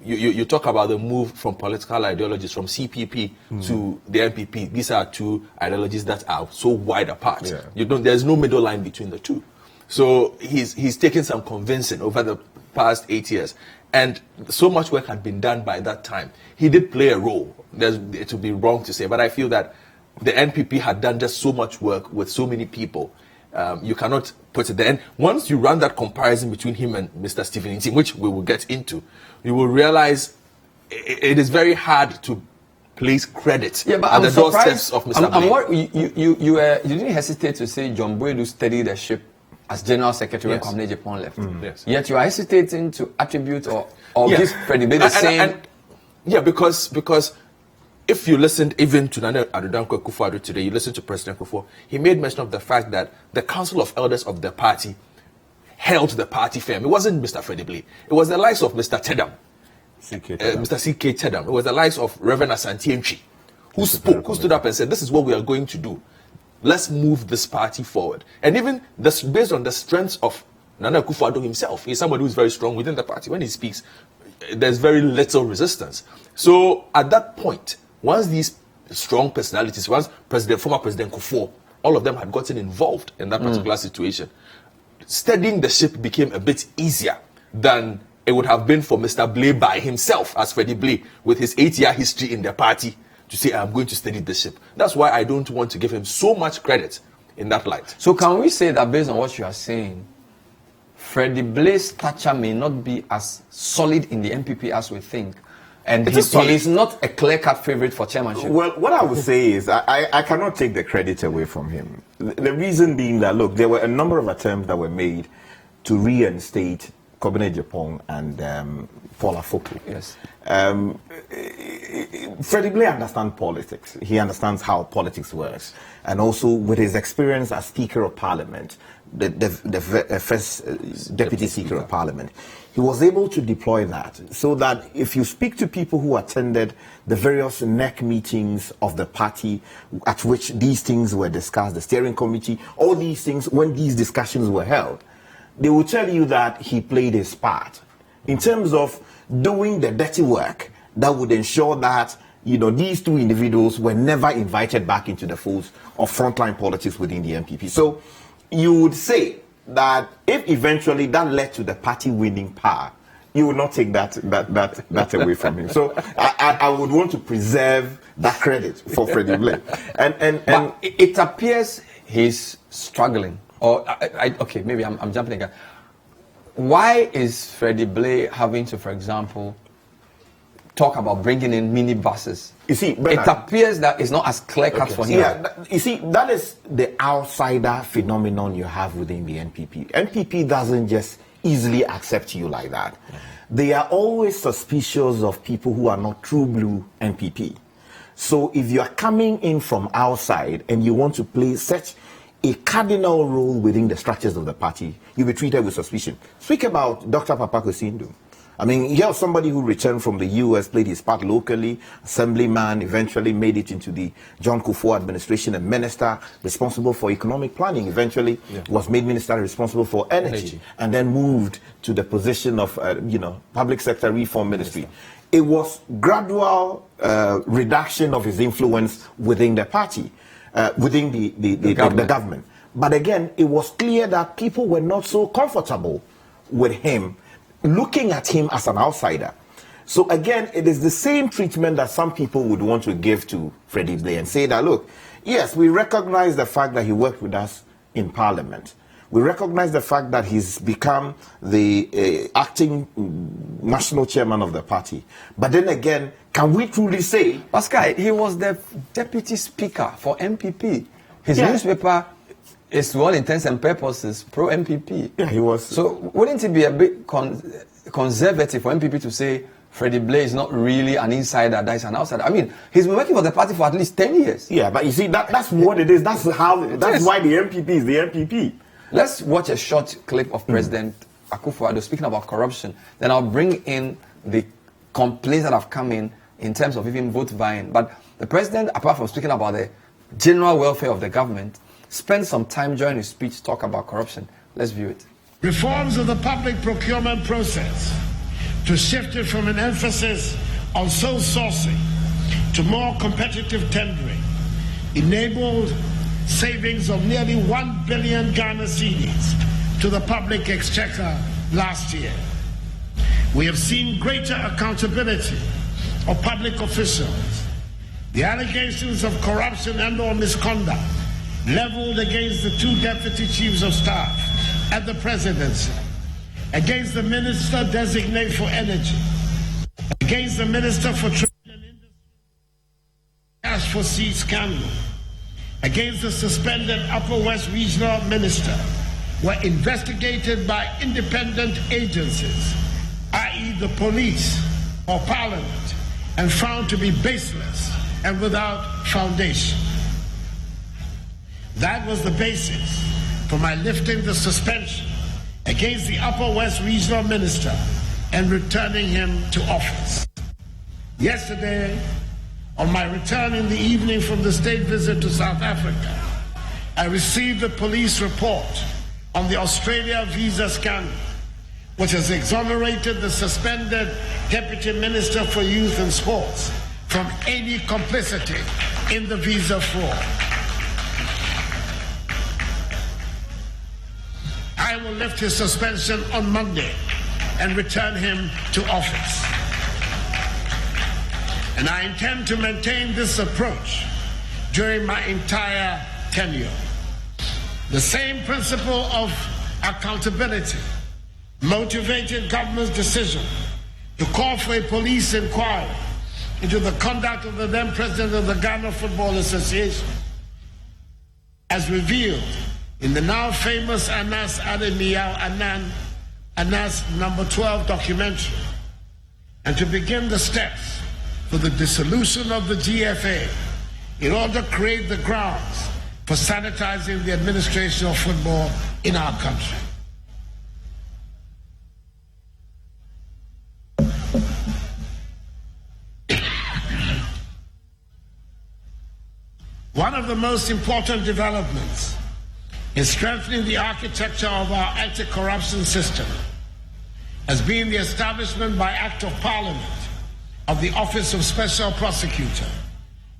You talk about the move from political ideologies from CPP to the NPP. These are two ideologies that are so wide apart. Yeah. There's no middle line between the two. So he's taken some convincing over the past 8 years. And so much work had been done by that time. He did play a role. It would be wrong to say, but I feel that the NPP had done just so much work with so many people. You cannot put it there. And once you run that comparison between him and Mr. Stephen Intim, which we will get into, you will realize it is very hard to place credit at the doorsteps of Mr. Blay. You didn't hesitate to say John Boydu steadied the ship as General Secretary when Kwame Japan left. Yes. Yet you are hesitating to attribute or give Freddie Blay the same... because if you listened even to Nana Addo Dankwa Akufo-Addo today, you listen to President Kufuor, he made mention of the fact that the Council of Elders of the party held the party firm. It wasn't Mr. Freddie Blay. It was the likes of Mr. Tedam, Mr. C.K. Tedam. It was the likes of Reverend Asante Ntwi, who stood up and said, this is what we are going to do. Let's move this party forward. And even based on the strengths of Nana Akufo-Addo himself, he's somebody who's very strong within the party. When he speaks, there's very little resistance. So at that point, once these strong personalities, once former President Kufuor, all of them had gotten involved in that particular situation, steadying the ship became a bit easier than it would have been for Mr. Blay by himself, as Freddie Blay, with his 8-year history in the party, to say, I'm going to steady the ship. That's why I don't want to give him so much credit in that light. So can we say that based on what you are saying, Freddie Blay's stature may not be as solid in the NPP as we think? And he is not a clear-cut favorite for chairmanship. Well, what I would say is I cannot take the credit away from him. The reason being that, look, there were a number of attempts that were made to reinstate Kobene Japan and Paul Afoko. Yes. Freddie Blay understands politics. He understands how politics works. And also with his experience as Speaker of Parliament, the first Deputy Speaker of Parliament, he was able to deploy that so that if you speak to people who attended the various NEC meetings of the party at which these things were discussed, the steering committee, all these things, when these discussions were held, they will tell you that he played his part in terms of doing the dirty work that would ensure that, you know, these two individuals were never invited back into the fold of frontline politics within the NPP. So you would say that if eventually that led to the party winning power, you would not take that away from him. So I would want to preserve that credit for Freddie Blay. But it appears he's struggling. Or okay, maybe I'm jumping again. Why is Freddie Blay having to, for example, talk about bringing in minibuses? You see, Bernard, it appears that it's not as clear-cut for him. Yeah, you see, that is the outsider phenomenon you have within the NPP. NPP doesn't just easily accept you like that. They are always suspicious of people who are not true blue NPP. So if you are coming in from outside and you want to play such a cardinal role within the structures of the party, you'll be treated with suspicion. Speak about Dr. Papako Sindu. I mean, here's somebody who returned from the US, played his part locally, assemblyman, eventually made it into the John Kufuor administration, a minister responsible for economic planning, eventually was made minister responsible for energy, and then moved to the position of, public sector reform ministry. It was gradual reduction of his influence within the party, within the government. But again, it was clear that people were not so comfortable with him, looking at him as an outsider. So again, it is the same treatment that some people would want to give to Freddie Blay and say that, look, yes, we recognize the fact that he worked with us in Parliament. We recognize the fact that he's become the acting national chairman of the party. But then again, can we truly say... Pascal, he was the deputy speaker for NPP. His newspaper is, to all intents and purposes, pro-NPP. Yeah, he was. So wouldn't it be a bit conservative for NPP to say Freddie Blay is not really an insider, that is an outsider? I mean, he's been working for the party for at least 10 years. Yeah, but you see, that's what it is. That's why the NPP is the NPP. Let's watch a short clip of President Akufo-Addo speaking about corruption. Then I'll bring in the complaints that have come in terms of even vote buying. But the president, apart from speaking about the general welfare of the government, spent some time during his speech to talk about corruption. Let's view it. Reforms of the public procurement process to shift it from an emphasis on sole sourcing to more competitive tendering enabled savings of nearly 1 billion Ghana cedis to the public exchequer last year. We have seen greater accountability of public officials. The allegations of corruption and/or misconduct leveled against the 2 deputy chiefs of staff at the presidency, against the minister designate for energy, against the minister for trade and industry, cash for seed scandal, against the suspended Upper West regional minister, were investigated by independent agencies, i.e. the police or parliament, and found to be baseless and without foundation. That was the basis for my lifting the suspension against the Upper West regional minister and returning him to office. Yesterday, on my return in the evening from the state visit to South Africa, I received the police report on the Australia visa scandal, which has exonerated the suspended Deputy Minister for Youth and Sports from any complicity in the visa fraud. I will lift his suspension on Monday and return him to office. And I intend to maintain this approach during my entire tenure. The same principle of accountability motivated government's decision to call for a police inquiry into the conduct of the then president of the Ghana Football Association, as revealed in the now famous Anas number 12 documentary, and to begin the steps for the dissolution of the GFA in order to create the grounds for sanitizing the administration of football in our country. One of the most important developments in strengthening the architecture of our anti-corruption system has been the establishment by Act of Parliament of the Office of Special Prosecutor,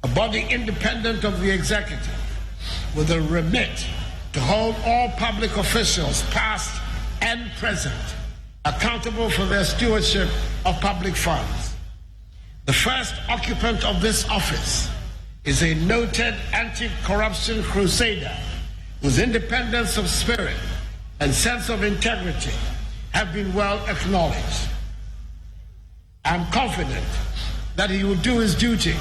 a body independent of the executive with a remit to hold all public officials, past and present, accountable for their stewardship of public funds. The first occupant of this office is a noted anti-corruption crusader whose independence of spirit and sense of integrity have been well acknowledged. I'm confident that he will do his duty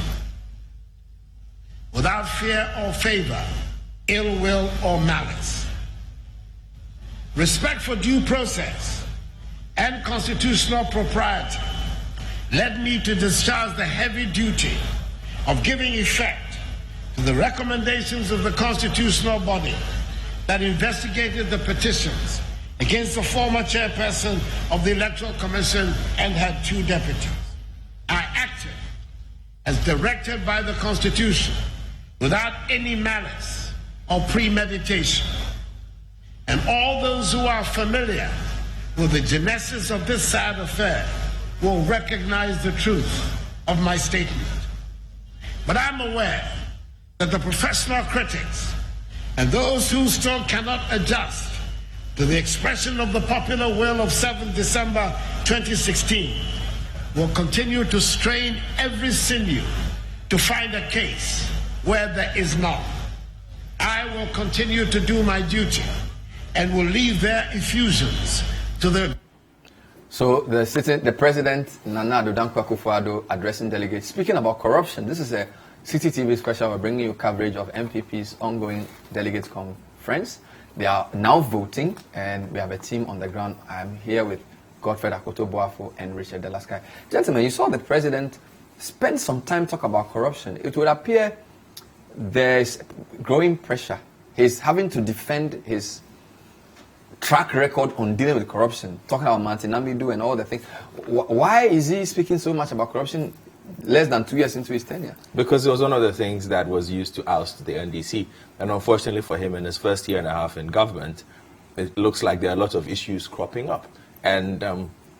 without fear or favor, ill will or malice. Respect for due process and constitutional propriety led me to discharge the heavy duty of giving effect to the recommendations of the constitutional body that investigated the petitions against the former chairperson of the Electoral Commission and had 2 deputies. I acted as directed by the Constitution without any malice or premeditation. And all those who are familiar with the genesis of this sad affair will recognize the truth of my statement. But I'm aware that the professional critics and those who still cannot adjust to the expression of the popular will of 7 December 2016 will continue to strain every sinew to find a case where there is none. I will continue to do my duty and will leave their effusions to the... So the President, Nana Addo Dankwa Akufo-Addo, addressing delegates, speaking about corruption. This is a City TV special. We're bringing you coverage of NPP's ongoing delegates conference. They are now voting, and we have a team on the ground. I'm here with Godfred, Akoto, Boafo, and Richard Dela. Gentlemen, you saw the President spend some time talking about corruption. It would appear there's growing pressure. He's having to defend his track record on dealing with corruption, talking about Martin Namidu and all the things. Why is he speaking so much about corruption less than 2 years into his tenure? Because it was one of the things that was used to oust the NDC. And unfortunately for him, in his first year and a half in government, it looks like there are a lot of issues cropping up. And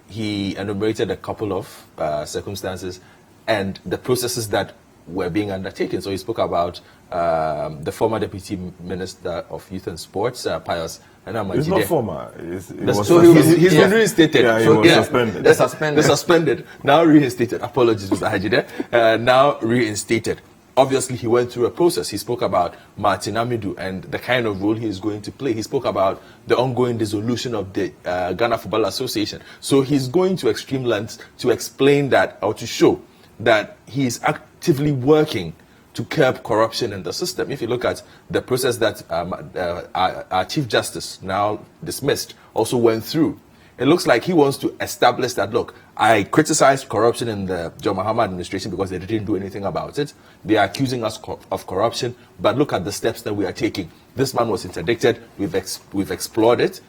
he enumerated a couple of circumstances and the processes that were being undertaken. So he spoke about the former Deputy Minister of Youth and Sports, Pius. It's not former. He's been reinstated. Yeah, he was suspended. They're suspended. Now reinstated. Apologies, Mr. Hajide. Now reinstated. Obviously, he went through a process. He spoke about Martin Namidu and the kind of role he is going to play. He spoke about the ongoing dissolution of the Ghana Football Association. So he's going to extreme lengths to explain that, or to show that he is actively working to curb corruption in the system. If you look at the process that our Chief Justice, now dismissed, also went through, it looks like he wants to establish that, look, I criticized corruption in the John Mahama administration because they didn't do anything about it. They are accusing us of corruption, but look at the steps that we are taking. This man was interdicted. We've explored it.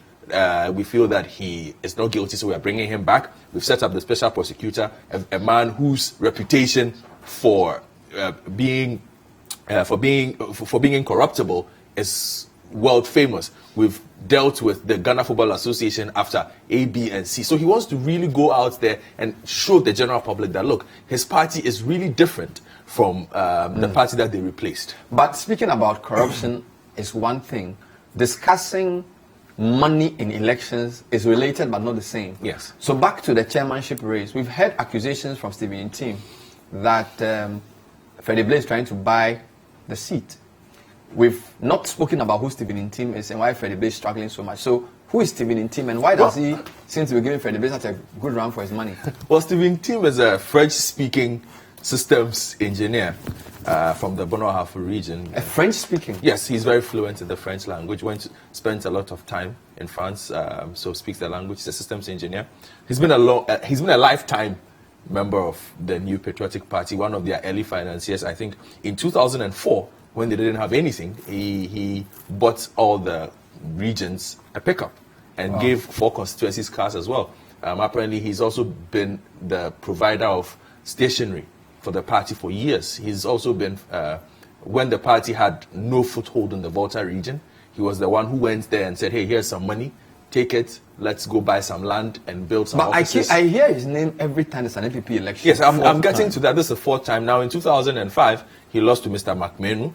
We feel that he is not guilty, so we are bringing him back. We've set up the special prosecutor, a man whose reputation for being incorruptible is world famous. We've dealt with the Ghana Football Association after A, B, and C. So he wants to really go out there and show the general public that, look, his party is really different from the party that they replaced. But speaking about corruption is one thing. Discussing money in elections is related but not the same. Yes. So back to the chairmanship race. We've heard accusations from Stephen Ntim that Freddie Blay is trying to buy the seat. We've not spoken about who Stephen Ntim is and why Freddie Blay is struggling so much. So who is Stephen Ntim and why does he seem to be giving Freddie Blay such a good run for his money? Well, Stephen Ntim is a French-speaking systems engineer from the Boafo region. A French-speaking? Yes, he's very fluent in the French language. Spent a lot of time in France, so speaks the language. He's a systems engineer. He's been a lifetime member of the new Patriotic Party, one of their early financiers. I think in 2004, when they didn't have anything, he bought all the regions a pickup and gave 4 constituencies cars as well. Apparently, he's also been the provider of stationery for the party for years. He's also been, when the party had no foothold in the Volta region, he was the one who went there and said, hey, here's some money, take it, let's go buy some land and build some offices. But I hear his name every time there's an NPP election. Yes, I'm getting to that. This is the 4th time. Now, in 2005, he lost to Mr. McMenu.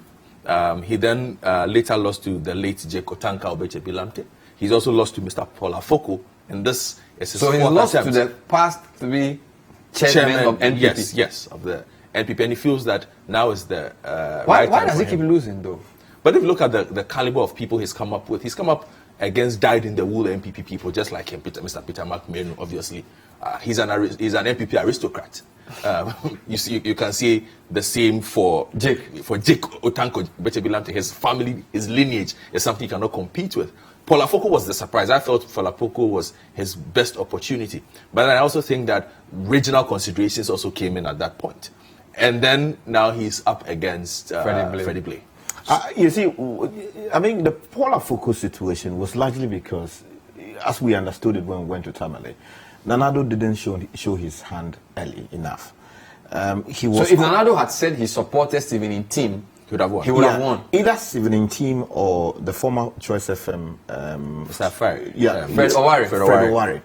He then later lost to the late J. Kotanka Obeche-Bilamte. He's also lost to Mr. Paul Afoko, and this is his So he's fourth lost attempt. to the past 3 chairmen of NPP. Yes, of the NPP, and he feels that now is the Why right time does for he keep him. losing, though? But if you look at the caliber of people he's come up with, he's come up against dyed-in-the-wool NPP people, just like him, Mr. Peter McMahon, obviously. He's an NPP aristocrat. You can say the same for Jake Otanko Bechebilante. His family, his lineage is something he cannot compete with. Paul Afoko was the surprise. I thought Paul Afoko was his best opportunity. But I also think that regional considerations also came in at that point. And then now he's up against Freddie Blay. You see, I mean, the Paul Afoko situation was largely because, as we understood it when we went to Tamale, Nanado didn't show his hand early enough. So if Nanado had said he supported Stephen in team, he would have won. He would have won. Either Stephen in team or the former Choice FM, Mr. Fred Oware.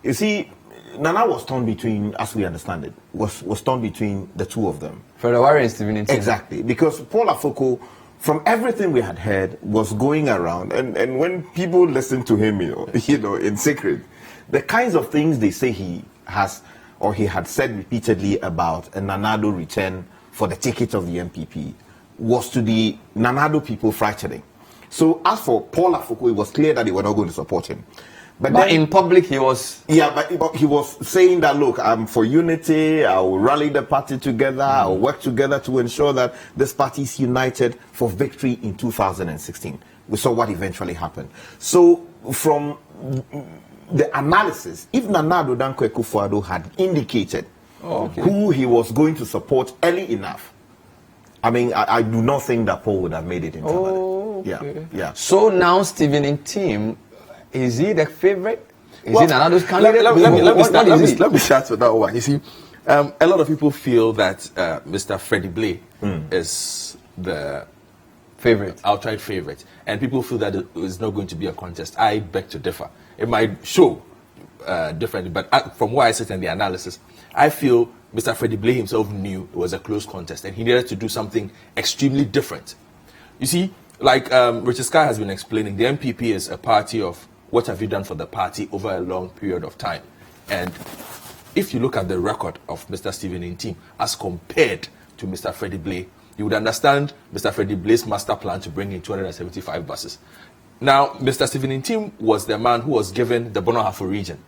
You see, Nana was torn between, as we understand it, was torn between the two of them. Fred Oware and Stephen in team. Exactly, because Paul Afoko, from everything we had heard, was going around, and when people listen to him, in secret, the kinds of things they say he has or he had said repeatedly about a Nanado return for the ticket of the NPP was to the Nanado people frightening. So as for Paul Afoko, it was clear that they were not going to support him. But then, in public, he was... Yeah, but he was saying that, look, I'm for unity, I will rally the party together, I will work together to ensure that this party is united for victory in 2016. We saw what eventually happened. So, from the analysis, if Nanado Dankwa Akufo-Addo had indicated who he was going to support early enough, I mean, I do not think that Paul would have made it in Tamale. Yeah. So now Stephen in team, is he the favorite? Is he Nanado's candidate? Let me start with that one. You see, a lot of people feel that Mr. Freddie Blay is the outright favorite, and people feel that it is not going to be a contest. I beg to differ. It might show differently, but from where I sit in the analysis, I feel Mr. Freddie Blay himself knew it was a close contest, and he needed to do something extremely different. You see, like Richard Sky has been explaining, the NPP is a party of what have you done for the party over a long period of time. And if you look at the record of Mr. Stephen Intim as compared to Mr. Freddie Blay, you would understand Mr. Freddie Blay's master plan to bring in 275 buses. Now, Mr. Stephen Intim was the man who was given the Boafo region,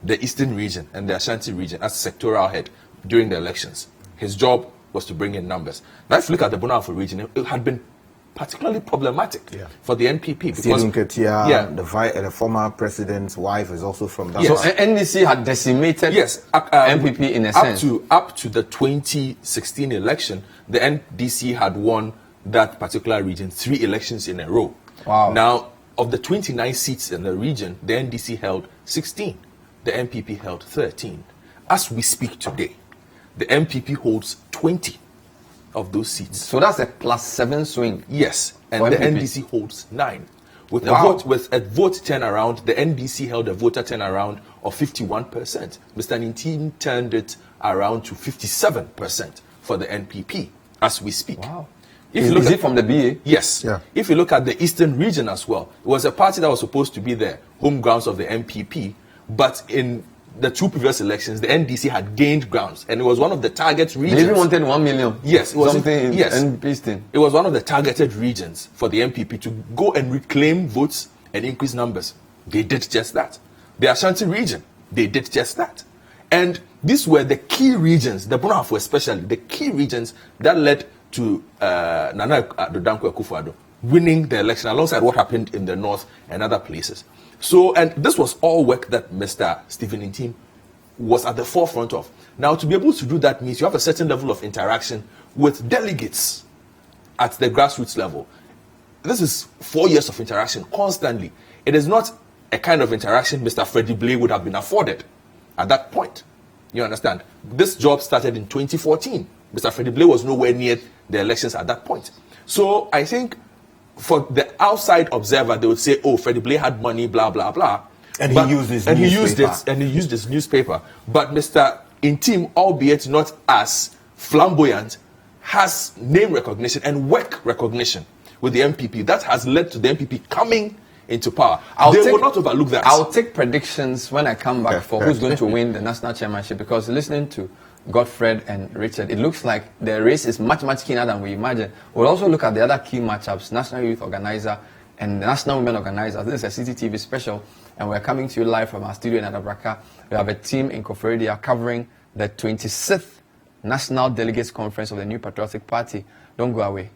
the Eastern region, and the Ashanti region as sectoral head during the elections. His job was to bring in numbers. Now, if you look at the Boafo region, it had been particularly problematic for the NPP because the former president's wife is also from that. So NDC had decimated NPP in a sense. Up to the 2016 election, the NDC had won that particular region 3 elections in a row. Wow. Now, of the 29 seats in the region, the NDC held 16. The NPP held 13. As we speak today, the NPP holds 20 of those seats. So that's a +7 swing. Yes, and the NDC holds 9. With a vote turnaround, the NDC held a voter turnaround of 51%. Mr. Nintim turned it around to 57% for the NPP as we speak. Wow. Is it from the BA? Yes. Yeah. If you look at the Eastern region as well, it was a party that was supposed to be the home grounds of the NPP, but in the 2 previous elections, the NDC had gained grounds, and it was one of the target regions. They even wanted 1 million. Yes, it was NPP. It was one of the targeted regions for the NPP to go and reclaim votes and increase numbers. They did just that. The Ashanti region, they did just that. And these were the key regions, the Boafo especially, the key regions that led to Nana Dankwa Akufo-Addo winning the election alongside what happened in the north and other places. So, and this was all work that Mr. Stephen Intim was at the forefront of. Now, to be able to do that means you have a certain level of interaction with delegates at the grassroots level. This is 4 years of interaction constantly. It is not a kind of interaction Mr. Freddie Blay would have been afforded at that point. You understand? This job started in 2014. Mr. Freddie Blay was nowhere near the elections at that point. So, I think for the outside observer, they would say, "Oh, Freddie Blay had money, blah blah blah," and he used his newspaper. But Mr. Intim, albeit not as flamboyant, has name recognition and work recognition with the NPP. That has led to the NPP coming into power. They will not overlook that. I'll take predictions when I come back for who's going to win the national chairmanship, because listening to Godfred and Richard, it looks like the race is much, much keener than we imagine. We'll also look at the other key matchups, National Youth Organizer and the National Women Organizer. This is a CCTV special, and we're coming to you live from our studio in Adabraka. We have a team in Koforidua covering the 26th National Delegates Conference of the New Patriotic Party. Don't go away.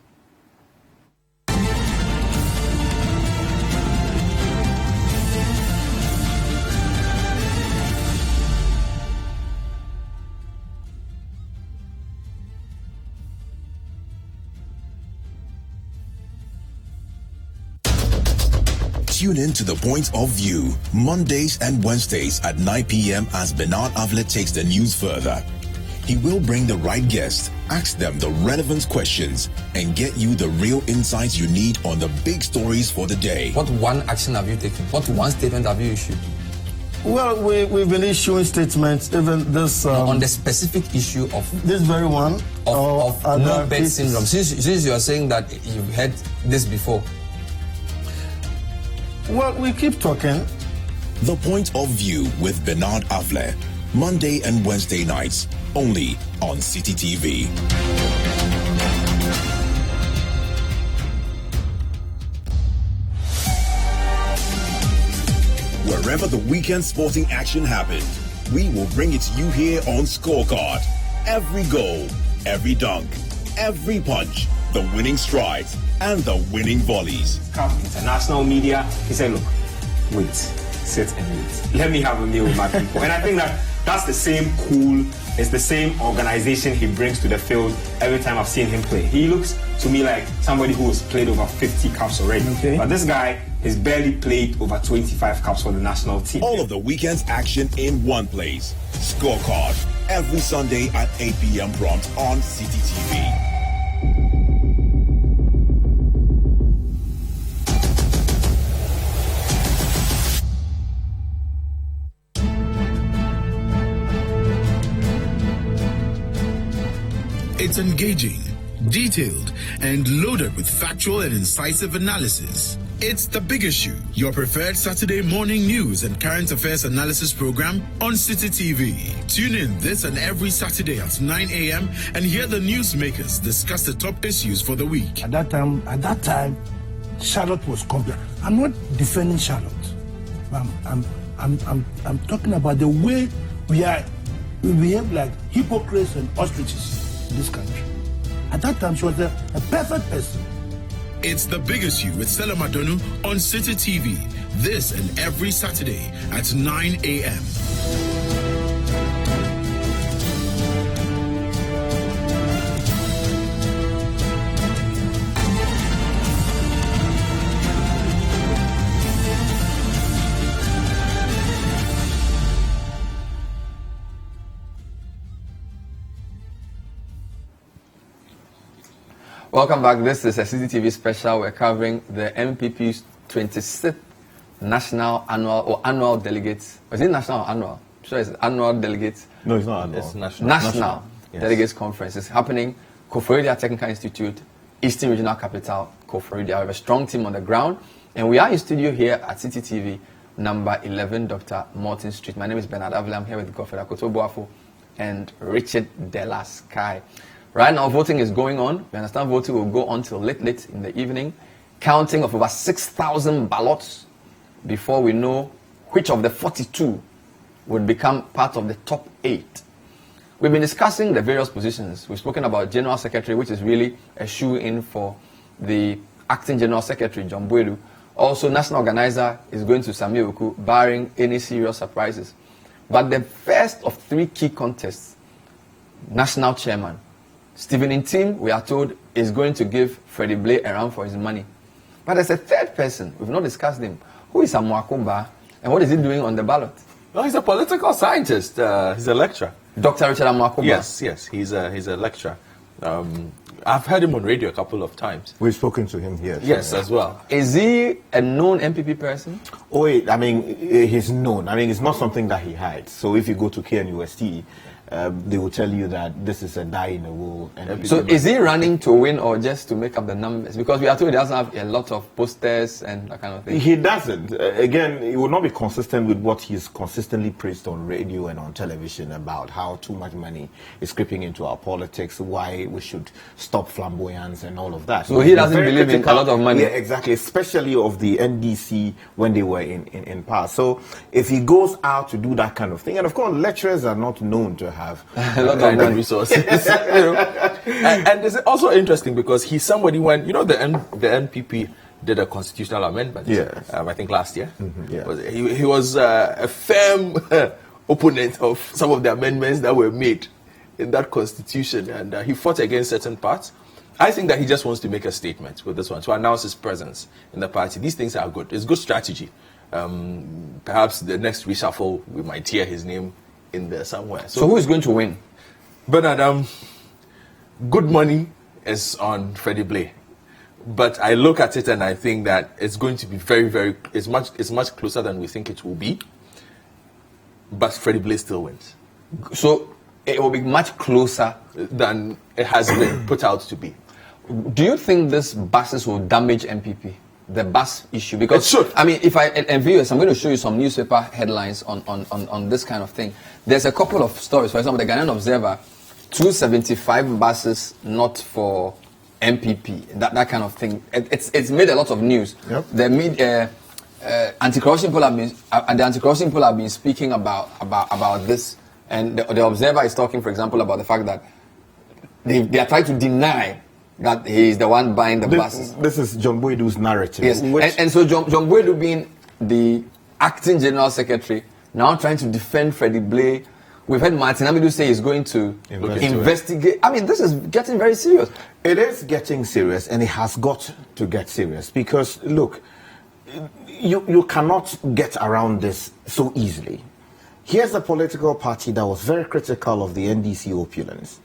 Tune in to The Point of View, Mondays and Wednesdays at 9 p.m. as Bernard Avle takes the news further. He will bring the right guest, ask them the relevant questions, and get you the real insights you need on the big stories for the day. What one action have you taken? What one statement have you issued? Well, we've been issuing statements, even this... on the specific issue of... This very one. Of no bed syndrome. Since you are saying that you've heard this before. Well, we keep talking. The Point of View with Bernard Avle, Monday and Wednesday nights, only on City TV. Wherever the weekend sporting action happened, we will bring it to you here on Scorecard. Every goal, every dunk, every punch, the winning strides, and the winning volleys. International media, he said, look, wait, sit and wait. Let me have a meal with my people. And I think that's the same cool, it's the same organization he brings to the field every time I've seen him play. He looks to me like somebody who has played over 50 caps already. Okay. But this guy has barely played over 25 caps for the national team. All of the weekend's action in one place. Scorecard, every Sunday at 8 p.m. prompt on City TV. It's engaging, detailed, and loaded with factual and incisive analysis. It's The Big Issue, your preferred Saturday morning news and current affairs analysis program on City TV. Tune in this and every Saturday at 9 a.m. and hear the newsmakers discuss the top issues for the week. At that time, Charlotte was complex. I'm not defending Charlotte. I'm talking about the way we behave like hypocrites and ostriches in this country. At that time, she was a perfect person. It's The Big Issue with Stella Madonu on City TV. This and every Saturday at 9 a.m. Welcome back. This is a CCTV special. We're covering the NPP's 26th annual delegates. Is it national or annual? I'm sure it's annual delegates. No, it's not annual. It's national. National Yes. Delegates Conference. It's happening Koforidua Technical Institute, Eastern Regional Capital, Koforidua. We have a strong team on the ground, and we are in studio here at City TV, number 11, Dr. Morton Street. My name is Bernard Avle. I'm here with Godfred, Akoto, Boafo, and Richard Dela Sky. Right now, voting is going on. We understand voting will go on till late in the evening. Counting of over 6,000 ballots before we know which of the 42 would become part of the top 8. We've been discussing the various positions. We've spoken about General Secretary, which is really a shoe-in for the Acting General Secretary, John Boelu. Also, National Organizer is going to Sami Oku, barring any serious surprises. But the first of 3 key contests, National Chairman, Stephen Intim, we are told, is going to give Freddie Blay a run for his money. But there's a third person, we've not discussed him, who is Amoakumba, and what is he doing on the ballot? No, he's a political scientist. He's a lecturer. Dr. Richard Amoakumba? Yes, he's a lecturer. I've heard him on radio a couple of times. We've spoken to him here. Yes, as well. Is he a known NPP person? Oh, wait, I mean, he's known. I mean, it's not something that he hides. So if you go to KNUST, they will tell you that this is a die in the wool. So is he running to win or just to make up the numbers? Because we are told he doesn't have a lot of posters and that kind of thing. He doesn't. Again, he will not be consistent with what he's consistently praised on radio and on television about how too much money is creeping into our politics, why we should stop flamboyance and all of that. So he doesn't believe in a lot of money. Yeah, exactly, especially of the NDC when they were in power. So if he goes out to do that kind of thing, and of course lecturers are not known to have a lot of resources. And it's also interesting because he's somebody when, the NPP did a constitutional amendment, I think last year. He was a firm opponent of some of the amendments that were made in that constitution, and he fought against certain parts. I think that he just wants to make a statement with this one, to announce his presence in the party. These things are good. It's good strategy. Perhaps the next reshuffle, we might hear his name in there somewhere. So who is going to win? Bernard, good money is on Freddie Blay. But I look at it and I think that it's going to be it's much closer than we think it will be. But Freddie Blay still wins. So it will be much closer than it has been put out to be. Do you think this buses will damage NPP? The bus issue? Because it should. I mean, and viewers, I'm going to show you some newspaper headlines on this kind of thing. There's a couple of stories. For example, the Ghanaian Observer, 275 buses not for NPP, that kind of thing. It's made a lot of news. Yep. The anti-corruption people have been speaking about this, and the Observer is talking, for example, about the fact that they are trying to deny that he is the one buying the buses. This is John Boydu's narrative. Yes, and so John Boydu, being the acting general secretary, now trying to defend Freddie Blay. We've heard Martin Amidu say he's going to investigate. I mean, this is getting very serious. It is getting serious, and it has got to get serious because, look, you cannot get around this so easily. Here's a political party that was very critical of the NDC opulence.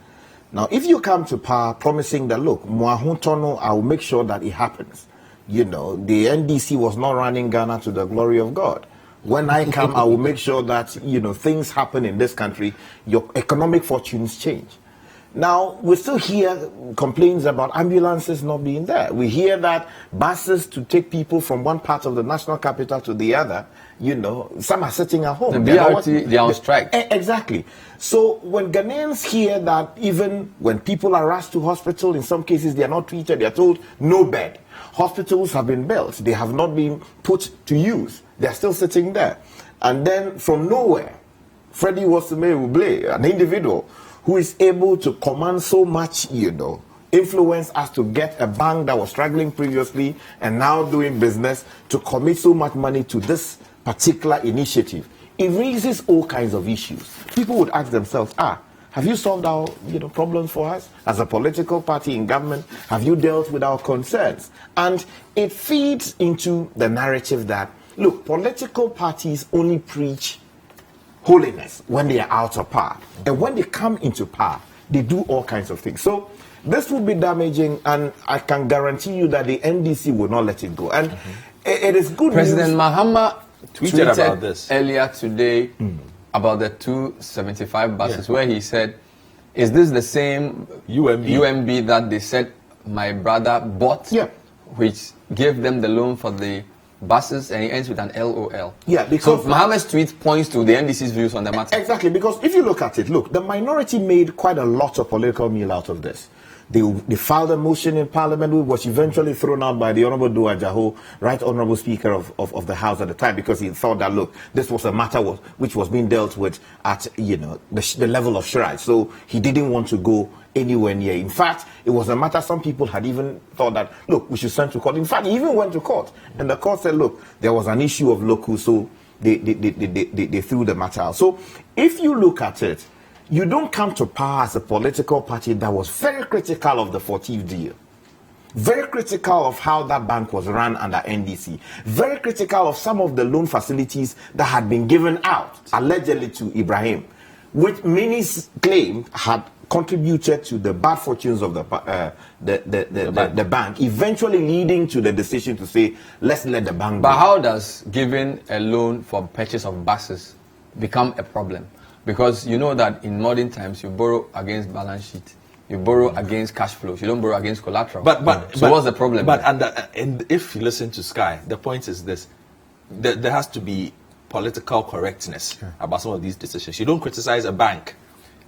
Now, if you come to power promising that, look, Muahuntono, I will make sure that it happens. The NDC was not running Ghana to the glory of God. When I come, I will make sure that, things happen in this country. Your economic fortunes change. Now, we still hear complaints about ambulances not being there. We hear that buses to take people from one part of the national capital to the other, some are sitting at home. The BRT, they are on strike. Exactly. So when Ghanaians hear that even when people are rushed to hospital, in some cases they are not treated, they are told no bed. Hospitals have been built. They have not been put to use. They are still sitting there. And then from nowhere, Freddie Blay, an individual who is able to command so much, influence as to get a bank that was struggling previously and now doing business to commit so much money to this particular initiative. It raises all kinds of issues. People would ask themselves, have you solved our problems for us? As a political party in government, have you dealt with our concerns? And it feeds into the narrative that, look, political parties only preach holiness when they are out of power. And when they come into power, they do all kinds of things. So this will be damaging, and I can guarantee you that the NDC will not let it go. And it is good President news. Mahama tweeted about this earlier today about the 275 buses, where he said, is this the same UMB that they said my brother bought, which gave them the loan for the buses, and he ends with an LOL. Yeah, because so Mahama's tweet points to the NDC's views on the matter. Exactly, because if you look at it, the minority made quite a lot of political meal out of this. They filed a motion in Parliament which was eventually thrown out by the Honorable Dua Jaho, Right Honorable Speaker of the House at the time, because he thought that, look, this was a matter which was being dealt with at, the level of Shiraj. So he didn't want to go anywhere near. In fact, it was a matter some people had even thought that, look, we should send to court. In fact, he even went to court. And the court said, look, there was an issue of locus, so they threw the matter out. So if you look at it, you don't come to power as a political party that was very critical of the 14th deal, very critical of how that bank was run under NDC, very critical of some of the loan facilities that had been given out, allegedly to Ibrahim, which many claimed had contributed to the bad fortunes of the bank, eventually leading to the decision to say, let's let the bank But go. how does giving a loan for purchase of buses become a problem? Because you know that in modern times, you borrow against balance sheet. You borrow against cash flows. You don't borrow against collateral. So what's the problem? And if you listen to Sky, the point is this. There has to be political correctness about some of these decisions. You don't criticize a bank,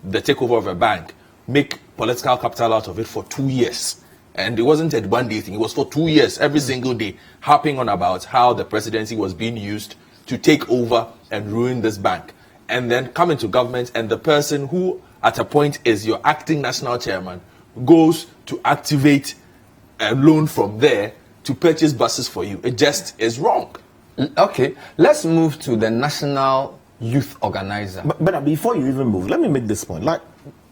the takeover of a bank, make political capital out of it for 2 years. And it wasn't a one-day thing. It was for 2 years, every single day, harping on about how the presidency was being used to take over and ruin this bank. And then come into government, and the person who at a point is your acting national chairman goes to activate a loan from there to purchase buses for you. It just is wrong. Okay, let's move to the national youth organizer. But before you even move, let me make this point. Like,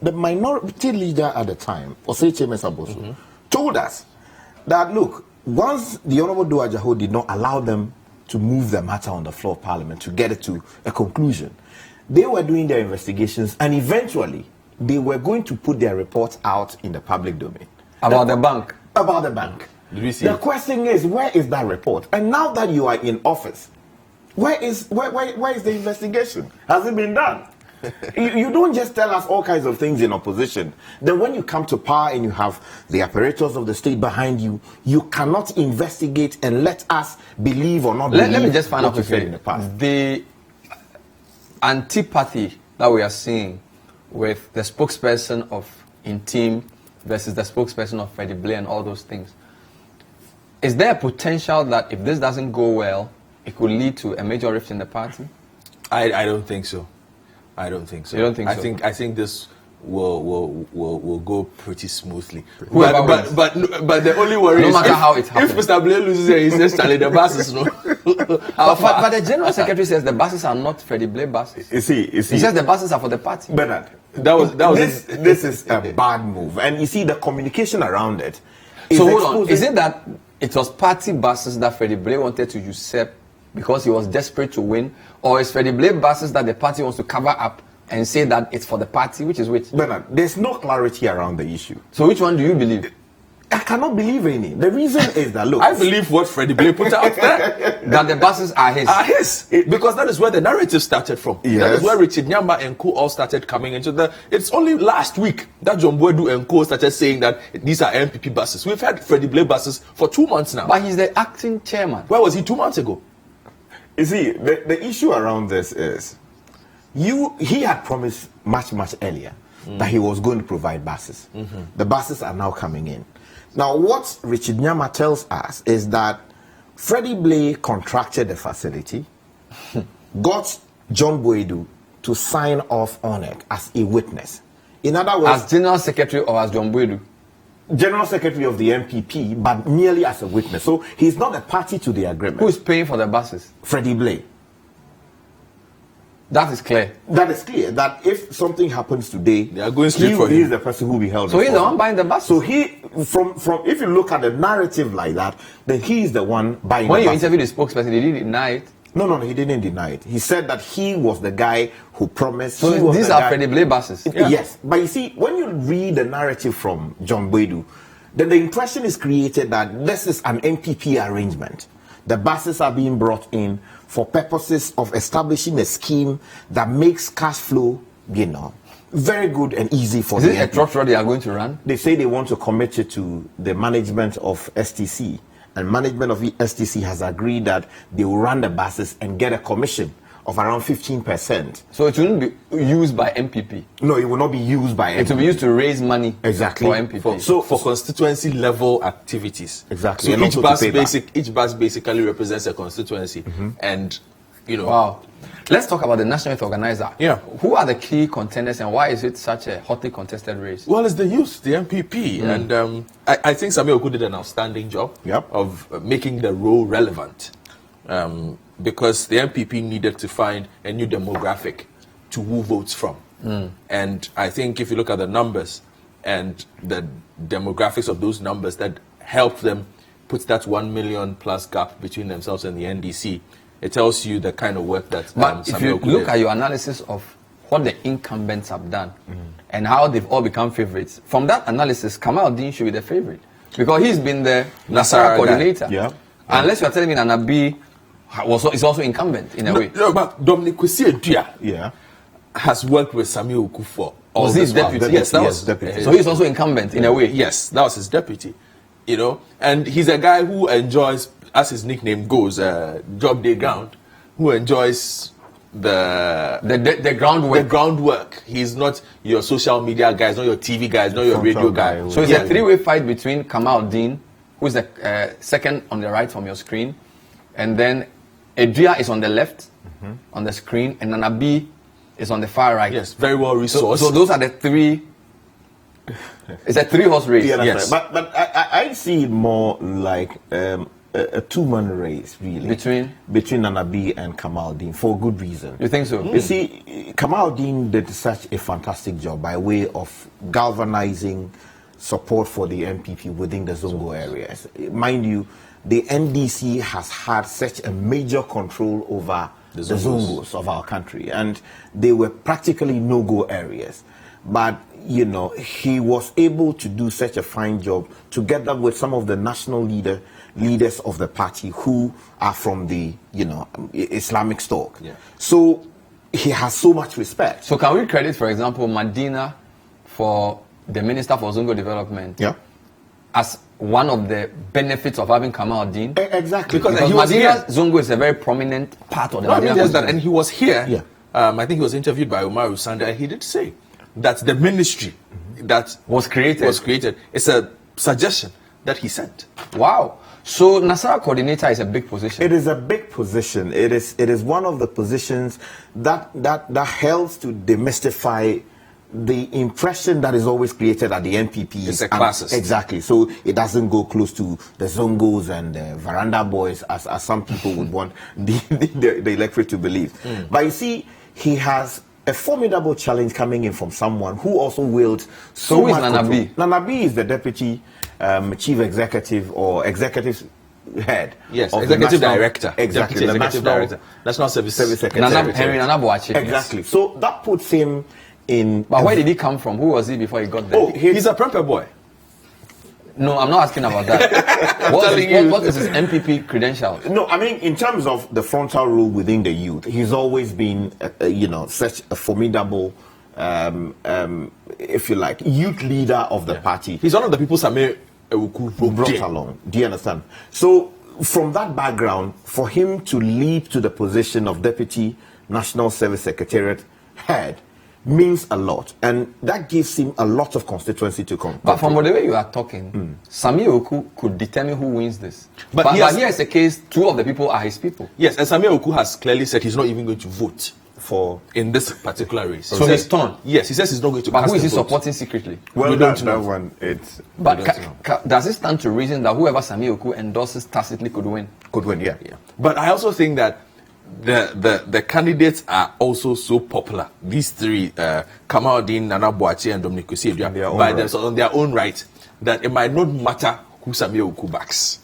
the minority leader at the time, Oseche Mesaboso, told us that, look, once the Honorable Dua Jaho did not allow them to move the matter on the floor of Parliament to get it to a conclusion, they were doing their investigations, and eventually they were going to put their reports out in the public domain. About the bank? About the bank. Did we see the question is, where is that report? And now that you are in office, where is the investigation? Has it been done? you don't just tell us all kinds of things in opposition. Then when you come to power and you have the apparatus of the state behind you, you cannot investigate and let us believe or not believe. Let me just find out what you said in the past. The antipathy that we are seeing with the spokesperson of Intim versus the spokesperson of Freddie Blair and all those things, is there a potential that if this doesn't go well, it could lead to a major rift in the party? I don't think so. I don't think so. You don't think so? I think this will go pretty smoothly. But the only worry no is matter how it happens. if Mr. Blair loses it, he says, Charlie, the buses, no. But the General Secretary says the buses are not Freddie Blair buses. You see. He says the buses are for the party. Bernard, this is a bad move. And you see, the communication around it. So hold on. Is it that it was party buses that Freddie Blair wanted to usurp because he was desperate to win? Or is Freddie Blair buses that the party wants to cover up and say that it's for the party? Which is which? Bernard, there's no clarity around the issue. So which one do you believe? I cannot believe any. The reason is that, look, I believe what Freddie Blair put out there. That the buses are his. Because that is where the narrative started from. Yes. That is where Richard Nyamba and co all started coming into the. It's only last week that John Boedu and co started saying that these are NPP buses. We've had Freddie Blair buses for 2 months now. But he's the acting chairman. Where was he 2 months ago? You see, the issue around this is, he had promised much earlier that he was going to provide buses. The buses are now coming in. Now, what Richard Nyama tells us is that Freddie Blair contracted the facility, got John Boedu to sign off on it as a witness. In other words, as General Secretary or as John Boedu? General Secretary of the NPP, but merely as a witness. So he's not a party to the agreement. Who is paying for the buses? Freddie Blair. That is clear. That is clear. That if something happens today, they are going straight for him. He is the person who will be held. So he's the one buying the buses. So he, from if you look at the narrative like that, then he is the one buying. When the you buses. interviewed the spokesperson, did he deny it? No, he didn't deny it. He said that he was the guy who promised. So these are Freddie Blair buses. Yeah. Yes, but you see, when you read the narrative from John Boedu, then the impression is created that this is an NPP arrangement. The buses are being brought in for purposes of establishing a scheme that makes cash flow, very good and easy for the NPP. Is it a truck road they are going to run? They say they want to commit it to the management of STC. And management of STC has agreed that they will run the buses and get a commission of around 15%. So it wouldn't be used by MPP? No, it will not be used by MPP. It will be used to raise money for MPP. For constituency level activities. Exactly. So each bus basically represents a constituency. And, Wow. Let's talk about the National Youth Organizer. Yeah. Who are the key contenders and why is it such a hotly contested race? Well, it's the youth, the MPP. And I think Samuel Oku did an outstanding job of making the role relevant. Because the MPP needed to find a new demographic to woo votes from. And I think if you look at the numbers and the demographics of those numbers that helped them put that 1 million plus gap between themselves and the NDC, it tells you the kind of work that But if you look at your analysis of what the incumbents have done and how they've all become favorites, from that analysis, Kamaldeen should be the favorite. Because he's been the Nasara coordinator. Yeah. Unless you're telling me Nanabi is also incumbent in a way. No, but Dominic Kwesi Adua, has worked with Samuel Okufo. Was he his deputy? Yes, that was deputy. So he's also incumbent in a way. Yes, that was his deputy. You know, and he's a guy who enjoys, as his nickname goes, job day ground, who enjoys the groundwork. The groundwork. He's not your social media guy, he's not your TV guy, he's not your radio guy. So it's a three-way fight between Kamaldeen, who's the second on the right from your screen, and then Edria is on the left on the screen, and Nanabi is on the far right. Yes, very well resourced. So those are the three. It's a three-horse race. Yeah, yes. Right. But I see it more like a two-man race, really. Between Nanabi and Kamaldeen, for good reason. You think so? You see, Kamaldeen did such a fantastic job by way of galvanizing support for the NPP within the Zongo areas. Mind you, the NDC has had such a major control over the Zongos of our country, and they were practically no-go areas. But, you know, he was able to do such a fine job together with some of the national leaders of the party who are from the, you know, Islamic stock. Yeah. So he has so much respect. So can we credit, for example, Madina for the Minister for Zongo Development as one of the benefits of having Kamaldeen? Exactly. Because Madina Zongo is a very prominent part of the Madina. That, and he was here. Yeah. I think he was interviewed by Umaru Sanda. He did say that the ministry that was created. It's a suggestion that he sent. Wow. So Nasara coordinator is a big position. It is a big position. It is one of the positions that helps to demystify the impression that is always created at the NPP. It's a classist. Exactly. So it doesn't go close to the Zongos and the Veranda Boys as some people would want the electorate to believe. But you see, he has a formidable challenge coming in from someone who also wields so much Nanabi? Nanabi is the deputy chief executive or executive head. Yes, of executive the national, director. Exactly, Deputy executive director. National Service Secretary. Henry Nana Boachi. Exactly. So that puts him in. But where did he come from? Who was he before he got there? Oh, he's a Prempeh boy. No, I'm not asking about that. What is his MPP credentials? No, I mean, in terms of the frontal role within the youth, he's always been, you know, such a formidable, if you like, youth leader of the party. He's one of the people Samir Ewuku brought along. Do you understand? So, from that background, for him to leap to the position of Deputy National Service Secretariat head means a lot, and that gives him a lot of constituency to come. But from the way you are talking, Samir Oku could determine who wins this. But here is the case, two of the people are his people. Yes, and Samir Oku has clearly said he's not even going to vote for in this particular race. So he's torn. Yes, he says he's not going to. But who is he supporting secretly? Well, we don't know. That one, it's. But does it stand to reason that whoever Samir Oku endorses tacitly could win? Could win, yeah. But I also think that the candidates are also so popular. These three, Kamaldeen, Nana Boachi, and Dominic Koforidua, on their own right, that it might not matter who Samir Oku backs.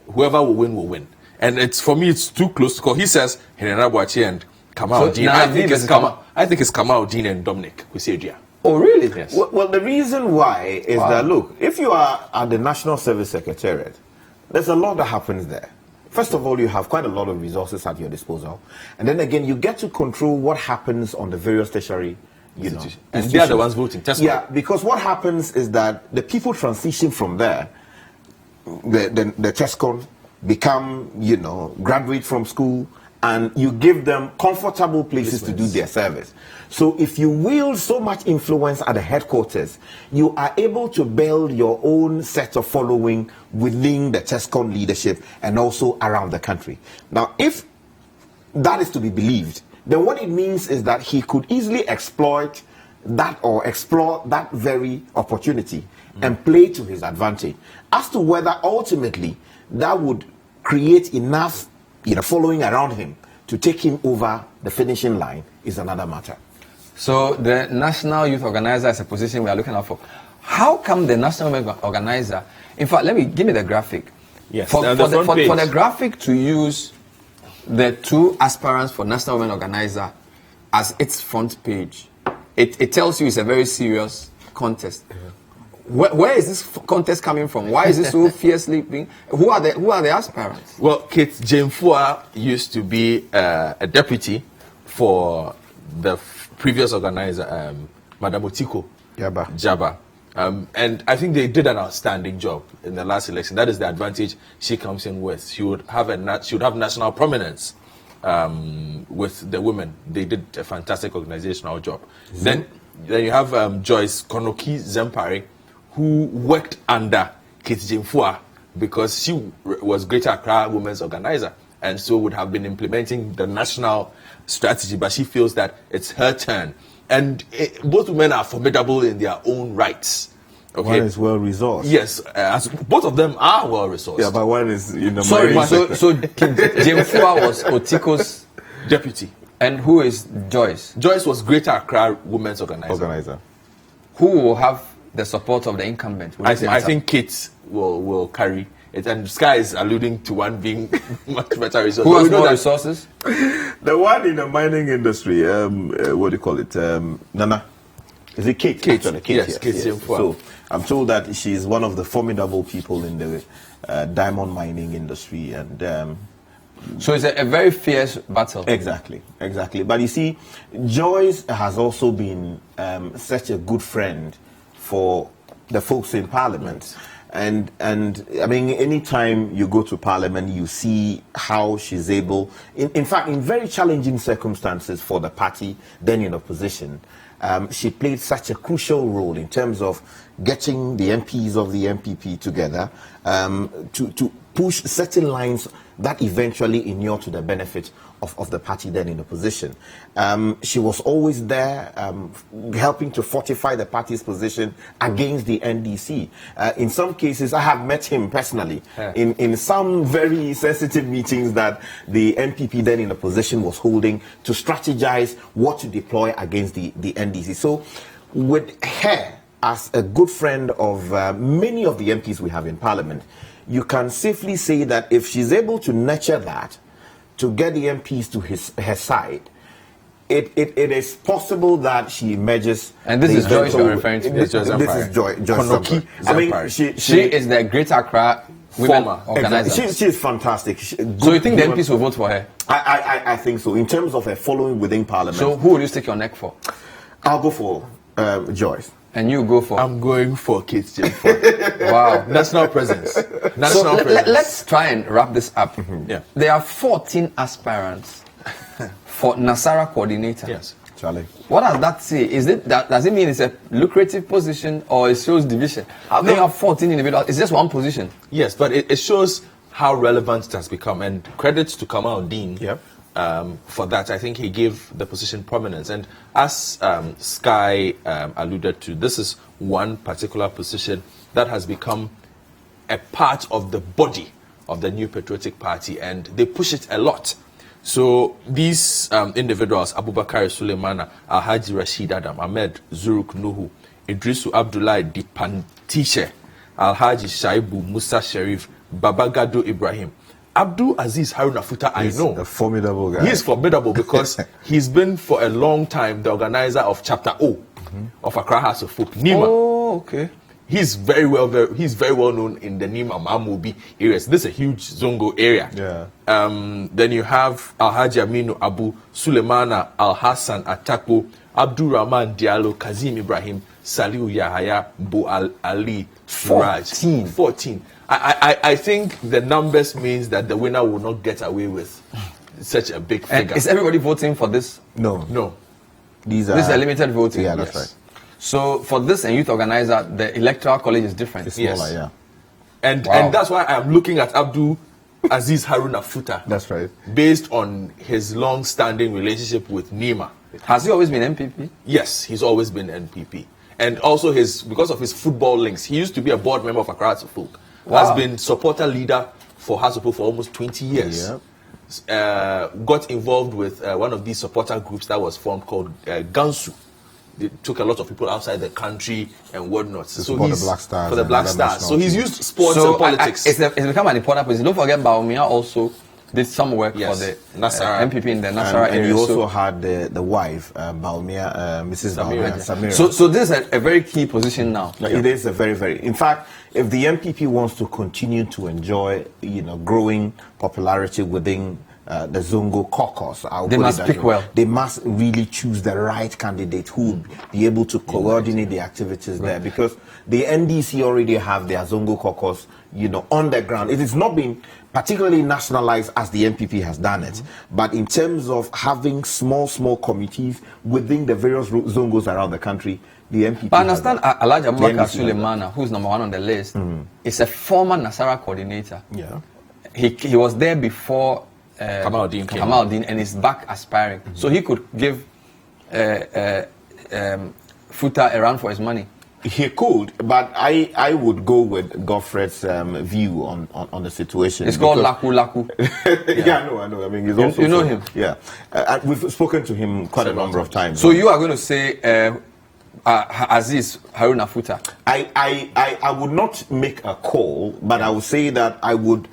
Whoever will win. And it's, for me, it's too close to call. He says Nana Boachi and Kamaldeen. I think it's Kamaldeen and Dominic Koforidua. Oh, really? Yes. Well, the reason why is that, look, if you are at the National Service Secretariat, there's a lot that happens there. First of all, you have quite a lot of resources at your disposal. And then again, you get to control what happens on the various tertiary, and they are the ones voting. Yeah, because what happens is that the people transition from there, the TESCON, become, graduate from school, and you give them comfortable places to do their service. So if you wield so much influence at the headquarters, you are able to build your own set of following within the TESCON leadership and also around the country. Now, if that is to be believed, then what it means is that he could easily exploit that or explore that very opportunity and play to his advantage. As to whether ultimately that would create enough following around him to take him over the finishing line is another matter. So the National Youth Organizer is a position we are looking out for. How come the National Youth Organizer, in fact, give me the graphic. Yes, for the graphic to use the two aspirants for National Women Organizer as its front page, it tells you it's a very serious contest. Where is this contest coming from? Why is this so fiercely being? Who are the aspirants? Well, Kate Jemfua used to be a deputy for the previous organizer, Madam Otiko Jaba. And I think they did an outstanding job in the last election. That is the advantage she comes in with. She would have national prominence with the women. They did a fantastic organizational job. Then you have Joyce Konoki Zempari, who worked under Kate Jimfua because she was Greater Accra Women's Organizer, and so would have been implementing the national strategy. But she feels that it's her turn. And both women are formidable in their own rights. Okay? One is well resourced. Yes, both of them are well resourced. Yeah, but one is so Jemfua was Otiko's deputy. And who is Joyce? Joyce was Greater Accra Women's Organizer. Who will have the support of the incumbent? I think Kate will carry it, and Sky is alluding to one being much better resources. Who has more resources? The one in the mining industry, what do you call it? Nana. Is it Kate? Kate. Yes. So I'm told that she is one of the formidable people in the diamond mining industry, and so it's a very fierce battle. Exactly. But you see, Joyce has also been such a good friend for the folks in Parliament. And I mean, anytime you go to Parliament, you see how she's able, in fact, in very challenging circumstances for the party then in opposition, she played such a crucial role in terms of getting the MPs of the NPP together to push certain lines that eventually inure to the benefit of the party then in opposition. She was always there helping to fortify the party's position against the NDC. In some cases, I have met him personally in some very sensitive meetings that the NPP then in opposition was holding to strategize what to deploy against the NDC. So with her as a good friend of many of the MPs we have in Parliament, you can safely say that if she's able to nurture that, to get the MPs to her side, it is possible that she emerges. And this is Joyce you're referring to. This is Joyce. I mean, she is the Greater Accra Women Organizer. Exactly. She is fantastic. So you think the MPs will vote for her? I think so. In terms of her following within Parliament. So who will you stick your neck for? I'll go for Joyce. And you go for? I'm going for Kate Jimfua. Wow. National presence. Let's try and wrap this up. Yeah. There are 14 aspirants for Nasara coordinator. Yes. Charlie. What does that say? Does it mean it's a lucrative position or it shows division? How do you have 14 individuals? It's just one position. Yes, but it shows how relevant it has become. And credits to Kamal Dean. Yep. For that, I think he gave the position prominence. And as Sky alluded to, this is one particular position that has become a part of the body of the New Patriotic Party, and they push it a lot. So these individuals, Abubakar Suleimana, Alhaji Rashid Adam, Ahmed Zuruk Nuhu, Idrisu Abdullah Dipantiche, Alhaji Shaibu Musa Sharif, Babagado Ibrahim, Abdul Aziz Haruna Futa, He's a formidable guy. He is formidable because he's been for a long time the organizer of Chapter O of Accra House of Folk, Nima. Oh, okay. He's very well known in the Nima Mamobi areas. This is a huge Zongo area. Yeah. Then you have Alhaji Aminu Abu, Sulemana Al Hassan Atako, Abdul Rahman Diallo, Kazim Ibrahim, Saliu Yahaya, Bo Ali Suraj. 14. I think the numbers means that the winner will not get away with such a big figure. And is everybody voting for this? No. This is a limited voting. Yeah, that's right. So for this and youth organizer, the electoral college is different. It's smaller, yeah. And that's why I'm looking at Abdul Aziz Haruna Futa. That's right. Based on his long-standing relationship with Nima. Has he always been NPP? Yes, he's always been NPP. And also because of his football links, he used to be a board member of Accra House of Folk. Wow. Has been supporter leader for House of Folk for almost 20 years. Yeah. Got involved with one of these supporter groups that was formed called Gansu. They took a lot of people outside the country and whatnot. So for the Black Stars. For the Black Stars. So he's used sports and politics. It's become an important position. Don't forget Baumia also did some work for the NPP in the Nasara area. And you also had the wife, Baumia, Mrs. Samira. So this is a very key position now. It is a very, very... In fact, if the NPP wants to continue to enjoy, growing popularity within the Zongo caucus. They must pick well. They must really choose the right candidate who would be able to coordinate the activities there, because the NDC already have their Zongo caucus, on the ground. It has not been particularly nationalized as the NPP has done it, but in terms of having small committees within the various Zongos around the country, the NPP. But I understand Elijah Abubakar Sulemana, who's number 1 on the list, is a former Nasara coordinator. Yeah, he was there before Kamaldeen and is back aspiring, so he could give Futa a run for his money. He could, but I would go with Godfred's view on the situation. It's called Laku. Yeah, I know. I mean, he's also you know him. Yeah, we've spoken to him quite a number of times. So you are going to say Aziz Haruna Futa? I would not make a call, but I would say that I would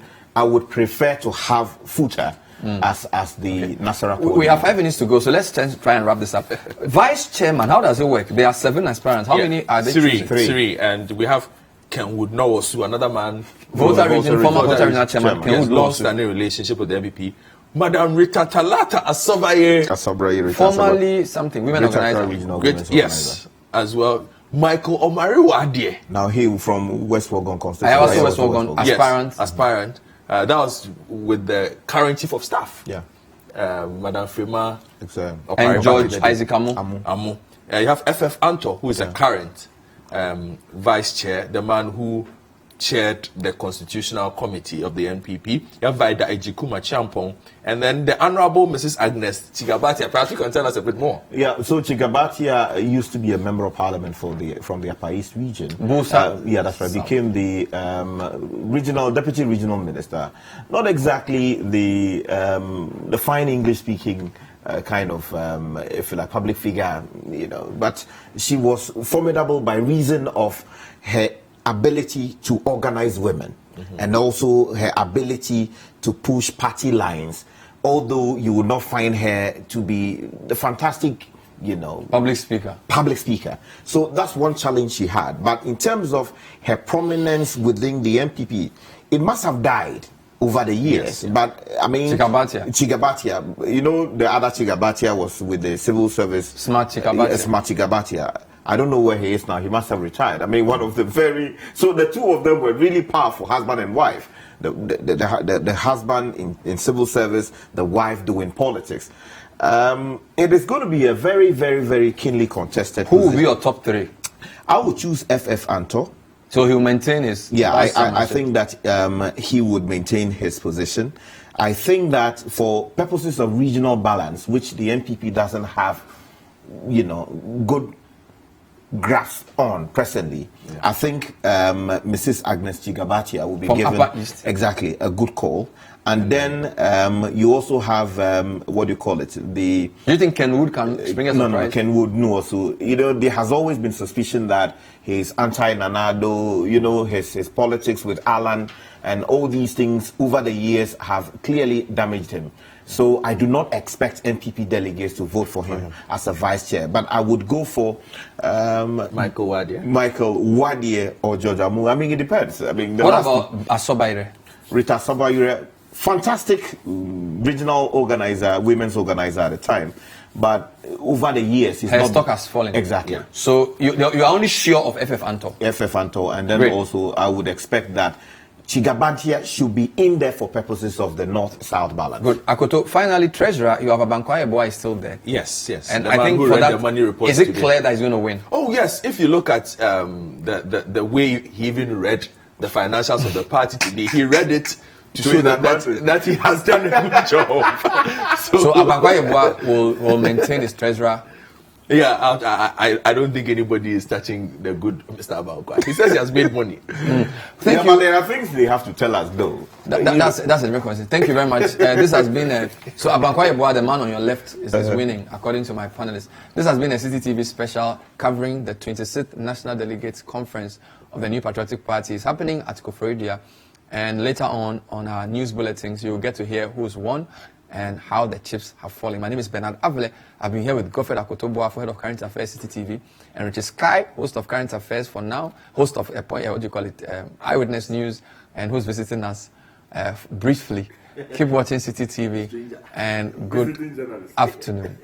prefer to have Futa as the Nasara coordinator. We have 5 minutes to go, so let's try and wrap this up. Vice chairman, how does it work? There are 7 aspirants. How many are they? Three. And we have Kenwood Nowosu, another man, former Volta Regional Chairman. Kenwood long-standing relationship with the NPP. Madam Rita Talata Asobaye, formerly something, women organizer. Yes, as well. Michael Omari Wadie. Now he from West Wuogon constituency. I also West Wuogon aspirant. That was with the current chief of staff. Yeah. Madam Frema. And George Isaac Amu. You have FF Anto, who is a current vice chair, the man who chaired the constitutional committee of the NPP. You have Vida Ejikuma Champong, and then the Honorable Mrs. Agnes Chigabatia. Perhaps you can tell us a bit more. Yeah, so Chigabatia used to be a member of parliament from the Upper East region. Yeah, that's right. Became the deputy regional minister. Not exactly the fine English speaking kind of, if you like, public figure, but she was formidable by reason of her ability to organize women and also her ability to push party lines, although you would not find her to be the fantastic public speaker. So that's one challenge she had. But in terms of her prominence within the NPP, it must have died over the years. Yes. But I mean, Chigabatia, the other Chigabatia was with the civil service. Smart Chigabatia. I don't know where he is now. He must have retired. I mean, so the two of them were really powerful, husband and wife. The husband in civil service, the wife doing politics. It is going to be a very, very, very keenly contested. Who will be your top 3? I would choose FF Anto. So he will maintain his. Yeah, I think that he would maintain his position. I think that for purposes of regional balance, which the NPP doesn't have, good grasp on presently, I think Mrs. Agnes Chigabatia will be given exactly a good call. And then you also have what do you call it? Do you think Kenwood can bring a surprise? No, Kenwood no. Also, there has always been suspicion that he's anti-Nanado. His politics with Alan and all these things over the years have clearly damaged him. So I do not expect NPP delegates to vote for him as a vice chair. But I would go for Michael Wadie or George Amu. I mean, it depends. I mean, what about Asobaire? Rita Asobaire, fantastic regional organizer, women's organizer at the time. But over the years, her stock has fallen. Exactly. Yeah. So you are only sure of FF Anto? FF Anto. And then also I would expect that Chigabatia should be in there for purposes of the north-south balance. Good. Akoto, finally, Treasurer, you have a Bankwaye boy still there. Yes. And I think for that, is it clear that he's going to win? Oh, yes. If you look at the way he even read the financials of the party today, he read it to show that he has done a good job. So Bankwaye boy will maintain his Treasurer. Yeah, I don't think anybody is touching the good Mr. Abankwai. He says he has made money. Thank you. But there are things they have to tell us, though. That's a very question. Thank you very much. This has been so Abankwai Boa, the man on your left, is winning, according to my panelists. This has been a CCTV special covering the 26th National Delegates Conference of the New Patriotic Party. It's happening at Koforidua, and later on our news bulletins, you will get to hear who's won and how the chips have fallen. My name is Bernard Avle. I've been here with Godfred Akoto, Boafo, head of current affairs, CCTV, and Richard Sky, host of current affairs for now, host of Eyewitness News, and who's visiting us briefly Keep watching City TV and good afternoon.